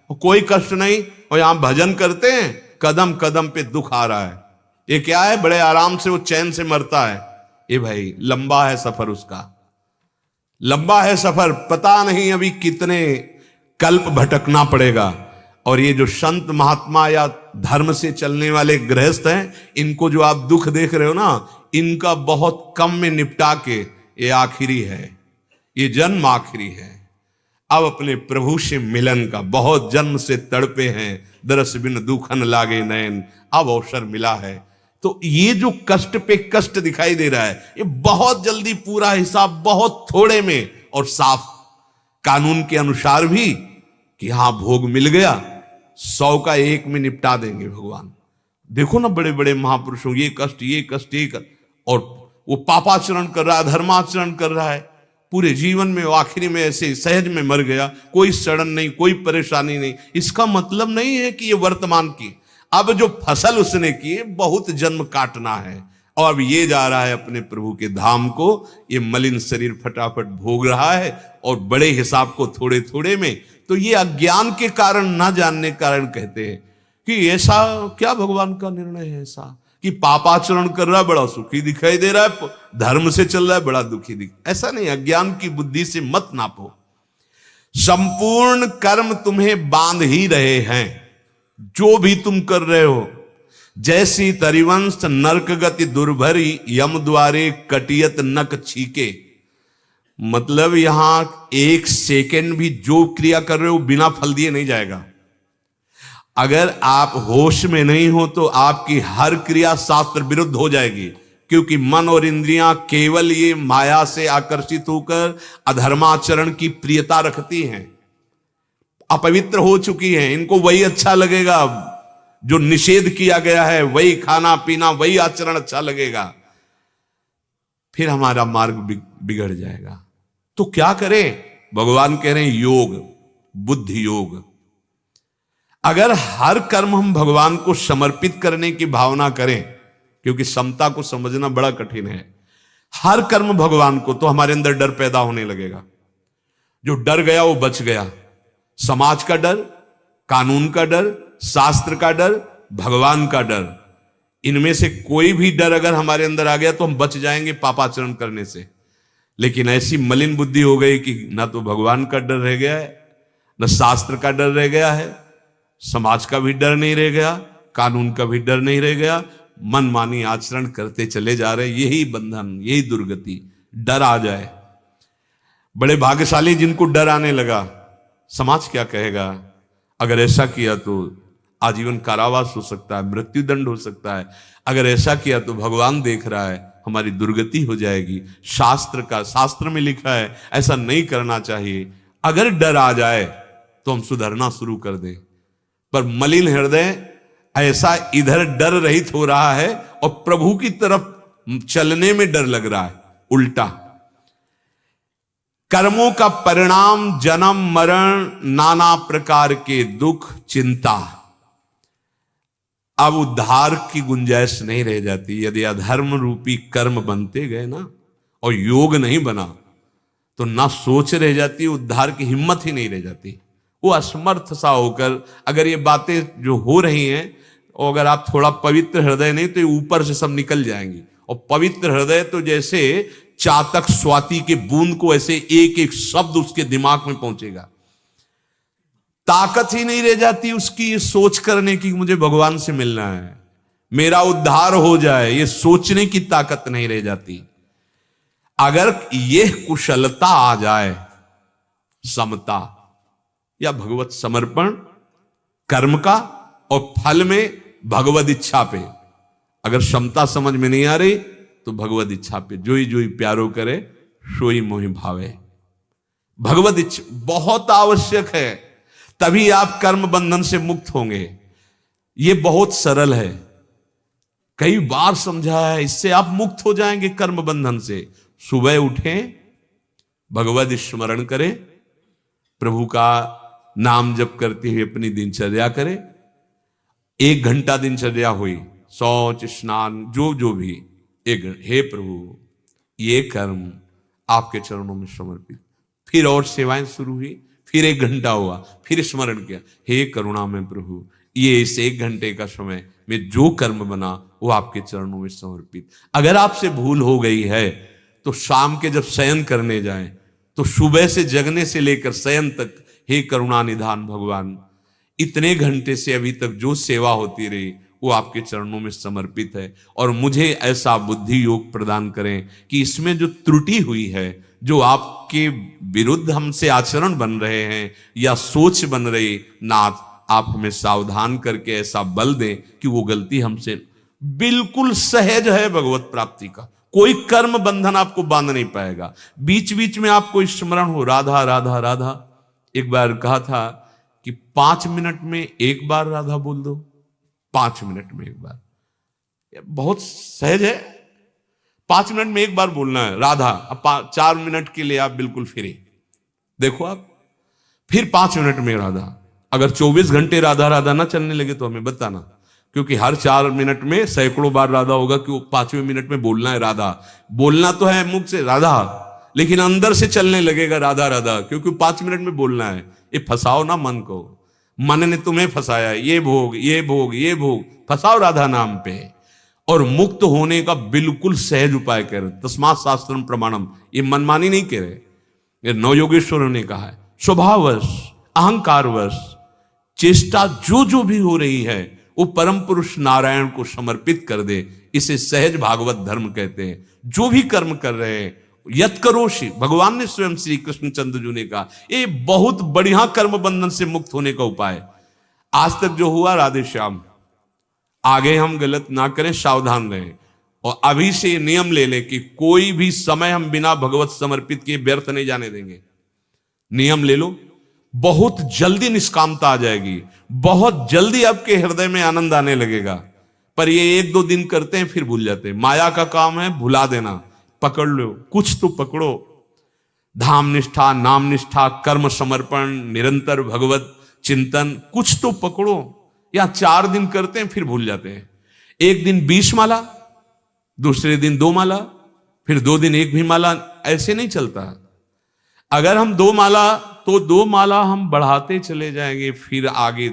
और कोई कष्ट नहीं, और यहां भजन करते हैं, कदम कदम पे दुख आ रहा है। ये क्या है? बड़े आराम से वो चैन से मरता है। ये भाई लंबा है सफर, उसका लंबा है सफर, पता नहीं अभी कितने कल्प भटकना पड़ेगा। और ये जो संत महात्मा या धर्म से चलने वाले गृहस्थ हैं, इनको जो आप दुख देख रहे हो ना, इनका बहुत कम में निपटा के ये आखिरी है, ये जन्म आखिरी है। अब अपने प्रभु से मिलन का, बहुत जन्म से तड़पे हैं, दरस बिन दुखन लागे नयन, अब अवसर मिला है। तो ये जो कष्ट पे कष्ट दिखाई दे रहा है, ये बहुत जल्दी पूरा हिसाब बहुत थोड़े में और साफ कानून के अनुसार भी, कि हाँ भोग मिल गया, 100 का 1 में निपटा देंगे भगवान। देखो ना बड़े बड़े महापुरुषों, ये कष्ट ये कष्ट ये कष्ट, और वो पापाचरण कर रहा है, धर्माचरण कर रहा है पूरे जीवन में, आखिरी में ऐसे सहज में मर गया, कोई सड़न नहीं, कोई परेशानी नहीं। इसका मतलब नहीं है कि ये वर्तमान की, अब जो फसल उसने की बहुत जन्म काटना है, और अब ये जा रहा है अपने प्रभु के धाम को। ये मलिन शरीर फटाफट भोग रहा है, और बड़े हिसाब को थोड़े थोड़े में। तो ये अज्ञान के कारण, ना जानने के कारण कहते हैं कि ऐसा क्या भगवान का निर्णय है ऐसा कि पापाचरण कर रहा है बड़ा सुखी दिखाई दे रहा है, धर्म से चल रहा है बड़ा दुखी ऐसा नहीं। अज्ञान की बुद्धि से मत नापो। संपूर्ण कर्म तुम्हें बांध ही रहे हैं, जो भी तुम कर रहे हो। जैसी तरिवंश नरक गति दुर्भरी, यम द्वारे कटियत नक छीके। मतलब यहां एक सेकंड भी जो क्रिया कर रहे हो बिना फल दिए नहीं जाएगा। अगर आप होश में नहीं हो तो आपकी हर क्रिया शास्त्र विरुद्ध हो जाएगी, क्योंकि मन और इंद्रियां केवल ये माया से आकर्षित होकर अधर्माचरण की प्रियता रखती हैं, अपवित्र हो चुकी हैं। इनको वही अच्छा लगेगा जो निषेध किया गया है, वही खाना पीना, वही आचरण अच्छा लगेगा। फिर हमारा मार्ग बिगड़ जाएगा। तो क्या करें? भगवान कह रहे हैं योग, बुद्धि योग। अगर हर कर्म हम भगवान को समर्पित करने की भावना करें, क्योंकि समता को समझना बड़ा कठिन है, हर कर्म भगवान को, तो हमारे अंदर डर पैदा होने लगेगा। जो डर गया वो बच गया। समाज का डर, कानून का डर, शास्त्र का डर, भगवान का डर, इनमें से कोई भी डर अगर हमारे अंदर आ गया तो हम बच जाएंगे पापाचरण करने से। लेकिन ऐसी मलिन बुद्धि हो गई कि ना तो भगवान का डर रह गया है, न शास्त्र का डर रह गया है, समाज का भी डर नहीं रह गया, कानून का भी डर नहीं रह गया, मनमानी आचरण करते चले जा रहे। यही बंधन, यही दुर्गति। डर आ जाए। बड़े भाग्यशाली जिनको डर आने लगा। समाज क्या कहेगा? अगर ऐसा किया तो आजीवन कारावास हो सकता है, मृत्यु दंड हो सकता है। अगर ऐसा किया तो भगवान देख रहा है, हमारी दुर्गति हो जाएगी। शास्त्र में लिखा है ऐसा नहीं करना चाहिए। अगर डर आ जाए तो हम सुधरना शुरू कर दें। पर मलिन हृदय ऐसा इधर डर रहित हो रहा है और प्रभु की तरफ चलने में डर लग रहा है। उल्टा कर्मों का परिणाम जन्म मरण, नाना प्रकार के दुख, चिंता। अब उद्धार की गुंजाइश नहीं रह जाती। यदि अधर्म रूपी कर्म बनते गए ना और योग नहीं बना तो ना सोच रह जाती, उद्धार की हिम्मत ही नहीं रह जाती। वो असमर्थ सा होकर, अगर ये बातें जो हो रही हैं और अगर आप थोड़ा पवित्र हृदय नहीं तो ये ऊपर से सब निकल जाएंगी। और पवित्र हृदय तो जैसे चातक स्वाति के बूंद को ऐसे एक एक शब्द उसके दिमाग में पहुंचेगा। ताकत ही नहीं रह जाती उसकी ये सोच करने की मुझे भगवान से मिलना है, मेरा उद्धार हो जाए। ये सोचने की ताकत नहीं रह जाती। अगर ये कुशलता आ जाए, समता या भगवत समर्पण कर्म का और फल में भगवत इच्छा पे, अगर क्षमता समझ में नहीं आ रही तो भगवत इच्छा पे, जोई जोई प्यारो करे सोई मोहि भावे। भगवत इच्छा बहुत आवश्यक है, तभी आप कर्म बंधन से मुक्त होंगे। ये बहुत सरल है, कई बार समझा है, इससे आप मुक्त हो जाएंगे कर्म बंधन से। सुबह उठें, भगवत स्मरण करें, प्रभु का नाम जप करते हुए अपनी दिनचर्या करें। 1 घंटा दिनचर्या हुई, शौच स्नान जो भी, हे प्रभु ये कर्म आपके चरणों में समर्पित। फिर और सेवाएं शुरू हुई, फिर 1 घंटा हुआ, फिर स्मरण किया, हे करुणा में प्रभु ये इस 1 घंटे का समय में जो कर्म बना वो आपके चरणों में समर्पित। अगर आपसे भूल हो गई है तो शाम के जब शयन करने जाएं तो सुबह से जगने से लेकर शयन तक, हे करुणा निधान भगवान, इतने घंटे से अभी तक जो सेवा होती रही वो आपके चरणों में समर्पित है। और मुझे ऐसा बुद्धि योग प्रदान करें कि इसमें जो त्रुटि हुई है, जो आपके विरुद्ध हमसे आचरण बन रहे हैं या सोच बन रही, नाथ आप हमें सावधान करके ऐसा बल दें कि वो गलती हमसे बिल्कुल सहज है। भगवत प्राप्ति का कोई कर्म बंधन आपको बांध नहीं पाएगा। बीच बीच में आपको स्मरण हो, राधा राधा राधा। एक बार कहा था कि 5 मिनट में एक बार राधा बोल दो, 5 मिनट में एक बार, बहुत सहज है। 5 मिनट में एक बार बोलना है राधा। अब 4 मिनट के लिए आप बिल्कुल फ्री, देखो आप, फिर 5 मिनट में राधा। अगर 24 घंटे राधा राधा ना चलने लगे तो हमें बताना, क्योंकि हर 4 मिनट में सैकड़ों बार राधा होगा कि 5वें मिनट में बोलना है राधा। बोलना तो है मुख से राधा, लेकिन अंदर से चलने लगेगा राधा राधा, क्योंकि 5 मिनट में बोलना है। ये फंसाओ ना मन को, मन ने तुम्हें फंसाया, ये भोग ये भोग ये भोग, फंसाओ राधा नाम पे। और मुक्त होने का बिल्कुल सहज उपाय कह रहे, तस्मात् शास्त्रम प्रमाणम। ये मनमानी नहीं कह रहे, ये नवयोगेश्वरों ने कहा है। स्वभाववश, अहंकारवश चेष्टा जो भी हो रही है वो परम पुरुष नारायण को समर्पित कर दे, इसे सहज भागवत धर्म कहते हैं। जो भी कर्म कर रहे हैं, यत करोषि, भगवान ने स्वयं श्री कृष्ण चंद्र जी ने कहा, ये बहुत बढ़िया कर्म बंधन से मुक्त होने का उपाय। आज तक जो हुआ राधे श्याम, आगे हम गलत ना करें, सावधान रहें, और अभी से ये नियम ले लें कि कोई भी समय हम बिना भगवत समर्पित किए व्यर्थ नहीं जाने देंगे। नियम ले लो, बहुत जल्दी निष्कामता आ जाएगी, बहुत जल्दी आपके हृदय में आनंद आने लगेगा। पर ये 1-2 दिन करते हैं फिर भूल जाते हैं। माया का काम है भुला देना। पकड़ लो, कुछ तो पकड़ो। धाम निष्ठा, नाम निष्ठा, कर्म समर्पण, निरंतर भगवत चिंतन, कुछ तो पकड़ो। या 4 दिन करते हैं फिर भूल जाते हैं। एक दिन 20 माला, दूसरे दिन 2 माला, फिर 2 दिन 1 भी माला, ऐसे नहीं चलता। अगर हम 2 माला तो 2 माला हम बढ़ाते चले जाएंगे, फिर आगे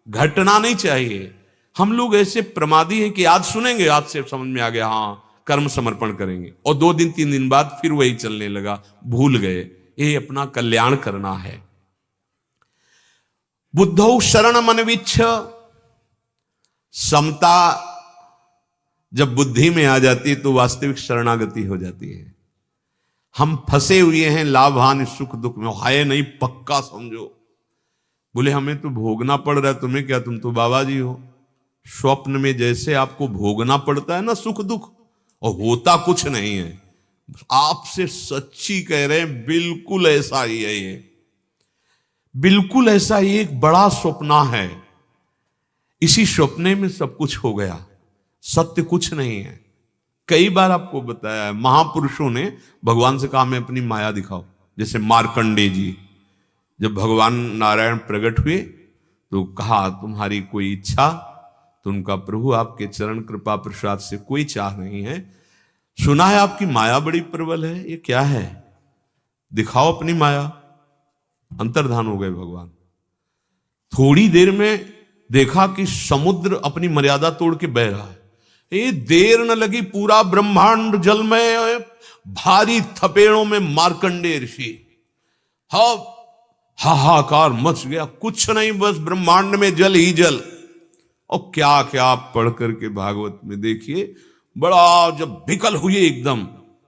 घटना नहीं चाहिए। हम लोग ऐसे प्रमादी हैं कि आज सुनेंगे, आज से समझ में आ गया, हाँ कर्म समर्पण करेंगे, और 2 दिन 3 दिन बाद फिर वही चलने लगा, भूल गए। ये अपना कल्याण करना है। बुद्धौ शरण मनविच्छ, समता जब बुद्धि में आ जाती है तो वास्तविक शरणागति हो जाती है। हम फंसे हुए हैं लाभ हानि सुख दुख में, हाय नहीं पक्का समझो। बोले हमें तो भोगना पड़ रहा है, तुम्हें क्या, तुम तो बाबा जी हो। स्वप्न में जैसे आपको भोगना पड़ता है ना सुख दुख, और होता कुछ नहीं है, आपसे सच्ची कह रहे हैं, बिल्कुल ऐसा ही है। ये बिल्कुल ऐसा ही एक बड़ा स्वप्न है। इसी स्वप्ने में सब कुछ हो गया, सत्य कुछ नहीं है। कई बार आपको बताया है, महापुरुषों ने भगवान से कहा हमें अपनी माया दिखाओ। जैसे मार्कंडे जी, जब भगवान नारायण प्रकट हुए तो कहा तुम्हारी कोई इच्छा, तो उनका प्रभु आपके चरण कृपा प्रसाद से कोई चाह नहीं है, सुना है आपकी माया बड़ी प्रबल है, ये क्या है, दिखाओ अपनी माया। अंतर्धान हो गए भगवान। थोड़ी देर में देखा कि समुद्र अपनी मर्यादा तोड़ के बह रहा है। ये देर न लगी, पूरा ब्रह्मांड जल में, भारी थपेड़ों में मार्कंडेय ऋषि, हाहाकार मच गया, कुछ नहीं बस ब्रह्मांड में जल ही जल। और क्या क्या आप पढ़ करके भागवत में देखिए, बड़ा जब विकल हुए एकदम,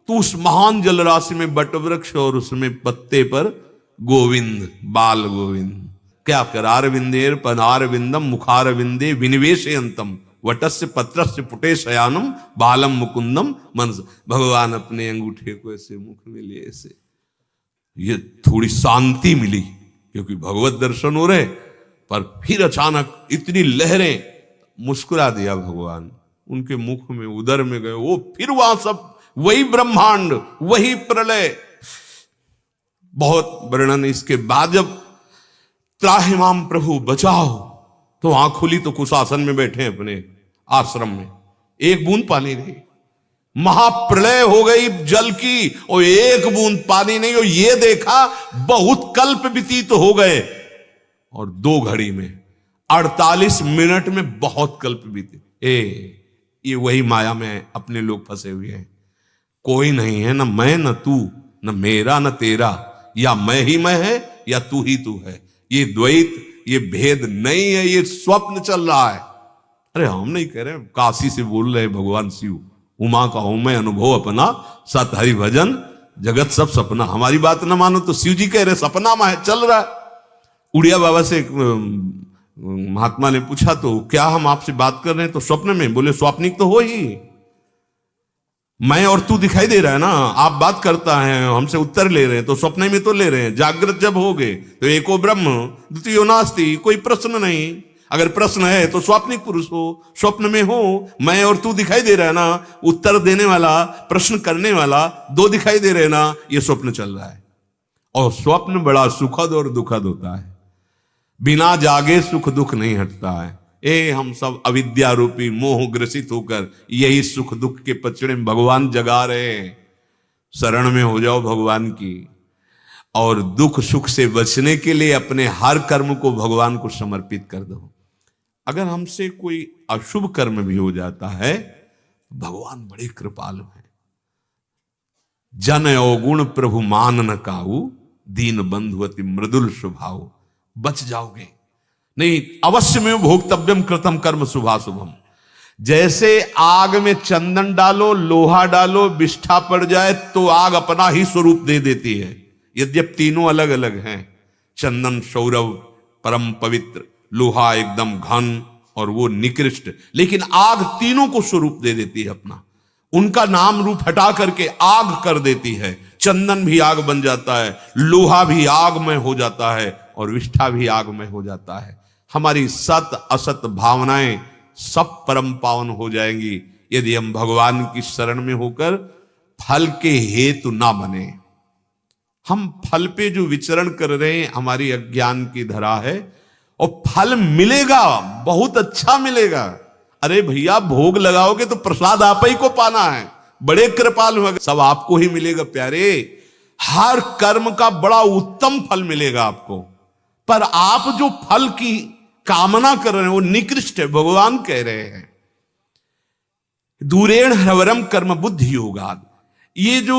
तो उस महान जल राशि में बटवृक्ष और उसमें पत्ते पर गोविंद, बाल गोविंद, क्या करार विंदेर पनार विंदम मुखार विंदे विनिवेशयंतम वटस्य पत्रस्य पुटे शयानम बालम मुकुंदम मनस। भगवान अपने अंगूठे को ऐसे मुख में लिए, ऐसे ये थोड़ी शांति मिली, क्योंकि भगवत दर्शन हो रहे। पर फिर अचानक इतनी लहरें, मुस्कुरा दिया भगवान, उनके मुख में उदर में गए वो, फिर वहां सब वही ब्रह्मांड, वही प्रलय। बहुत वर्णन। इसके बाद जब त्राहिमाम प्रभु बचाओ, तो आंख खुली तो कुशासन में बैठे अपने आश्रम में, एक बूंद पानी नहीं, महाप्रलय हो गई जल की, और एक बूंद पानी नहीं। और ये देखा बहुत कल्प व्यतीत हो गए, और 2 घड़ी में 48 मिनट में बहुत कल्प बीते। ये वही माया में अपने लोग फंसे हुए हैं। कोई नहीं है, न मैं न तू, न मेरा न तेरा, या मैं ही मैं है या तू ही तू है। ये द्वैत, ये भेद नहीं है, ये स्वप्न चल रहा है। अरे हम नहीं कह रहे, काशी से बोल रहे भगवान शिव, उमा का हूं मैं अनुभव अपना, सत हरि भजन जगत सब सपना। हमारी बात ना मानो तो शिव जी कह रहे सपना में चल रहा है। उड़िया बाबा से महात्मा ने पूछा, तो क्या हम आपसे बात कर रहे हैं तो स्वप्न में? बोले स्वाप्निक तो हो ही, मैं और तू दिखाई दे रहा है ना, आप बात करता है, हमसे उत्तर ले रहे हैं, तो स्वप्न में तो ले रहे हैं। जागृत जब हो गए तो एको ब्रह्म द्वितीयो नास्ति, कोई प्रश्न नहीं। अगर प्रश्न है तो स्वाप्निक पुरुष हो, स्वप्न में हो, मैं और तू दिखाई दे रहा है ना, उत्तर देने वाला, प्रश्न करने वाला 2 दिखाई दे रहे हैं ना, ये स्वप्न चल रहा है। और स्वप्न बड़ा सुखद और दुखद होता है, बिना जागे सुख दुख नहीं हटता है। हम सब अविद्या रूपी मोह ग्रसित होकर यही सुख दुख के पचड़े में भगवान जगा रहे हैं। शरण में हो जाओ भगवान की, और दुख सुख से बचने के लिए अपने हर कर्म को भगवान को समर्पित कर दो। अगर हमसे कोई अशुभ कर्म भी हो जाता है, भगवान बड़े कृपालु हैं। जन अवगुण प्रभु मान न काऊ, दीन बंधुअति मृदुल स्वभाव। बच जाओगे। नहीं, अवश्य में भोक्तव्यम कृतम कर्म शुभाशुभम। जैसे आग में चंदन डालो, लोहा डालो, विष्ठा पड़ जाए तो आग अपना ही स्वरूप दे देती है। यद्यप तीनों अलग अलग हैं, चंदन सौरभ परम पवित्र, लोहा एकदम घन और वो निकृष्ट, लेकिन आग तीनों को स्वरूप दे देती है अपना। उनका नाम रूप हटा करके आग कर देती है। चंदन भी आग बन जाता है, लोहा भी आग में हो जाता है और विष्ठा भी आग में हो जाता है। हमारी सत असत भावनाएं सब परम पावन हो जाएंगी यदि हम भगवान की शरण में होकर फल के हेतु ना बने। हम फल पे जो विचरण कर रहे हैं हमारी अज्ञान की धरा है, और फल मिलेगा, बहुत अच्छा मिलेगा। अरे भैया, भोग लगाओगे तो प्रसाद आप ही को पाना है, बड़े कृपालु हैं, सब आपको ही मिलेगा प्यारे। हर कर्म का बड़ा उत्तम फल मिलेगा आपको, पर आप जो फल की कामना कर रहे हैं वो निकृष्ट है। भगवान कह रहे हैं दूरेण ह्रवरम कर्म बुद्धि योगाद। ये जो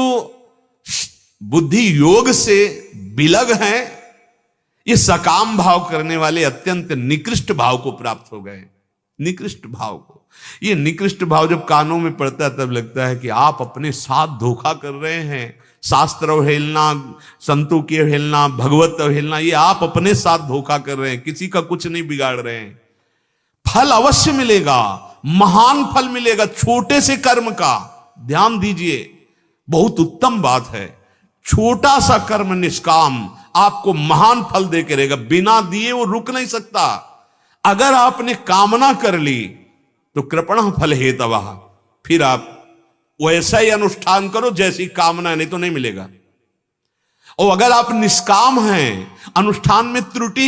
बुद्धि योग से विलग हैं, ये सकाम भाव करने वाले अत्यंत निकृष्ट भाव को प्राप्त हो गए। निकृष्ट भाव को, ये निकृष्ट भाव जब कानों में पड़ता है तब लगता है कि आप अपने साथ धोखा कर रहे हैं। शास्त्र अवहेलना, संतों की अवहेलना, भगवत अवहेलना, ये आप अपने साथ धोखा कर रहे हैं, किसी का कुछ नहीं बिगाड़ रहे हैं। फल अवश्य मिलेगा, महान फल मिलेगा छोटे से कर्म का। ध्यान दीजिए, बहुत उत्तम बात है। छोटा सा कर्म निष्काम आपको महान फल दे के रहेगा, बिना दिए वो रुक नहीं सकता। अगर आपने कामना कर ली तो कृपण फल हेतवः, फिर आप वैसा ही अनुष्ठान करो जैसी कामना, नहीं तो नहीं मिलेगा। और अगर आप निष्काम हैं, अनुष्ठान में त्रुटि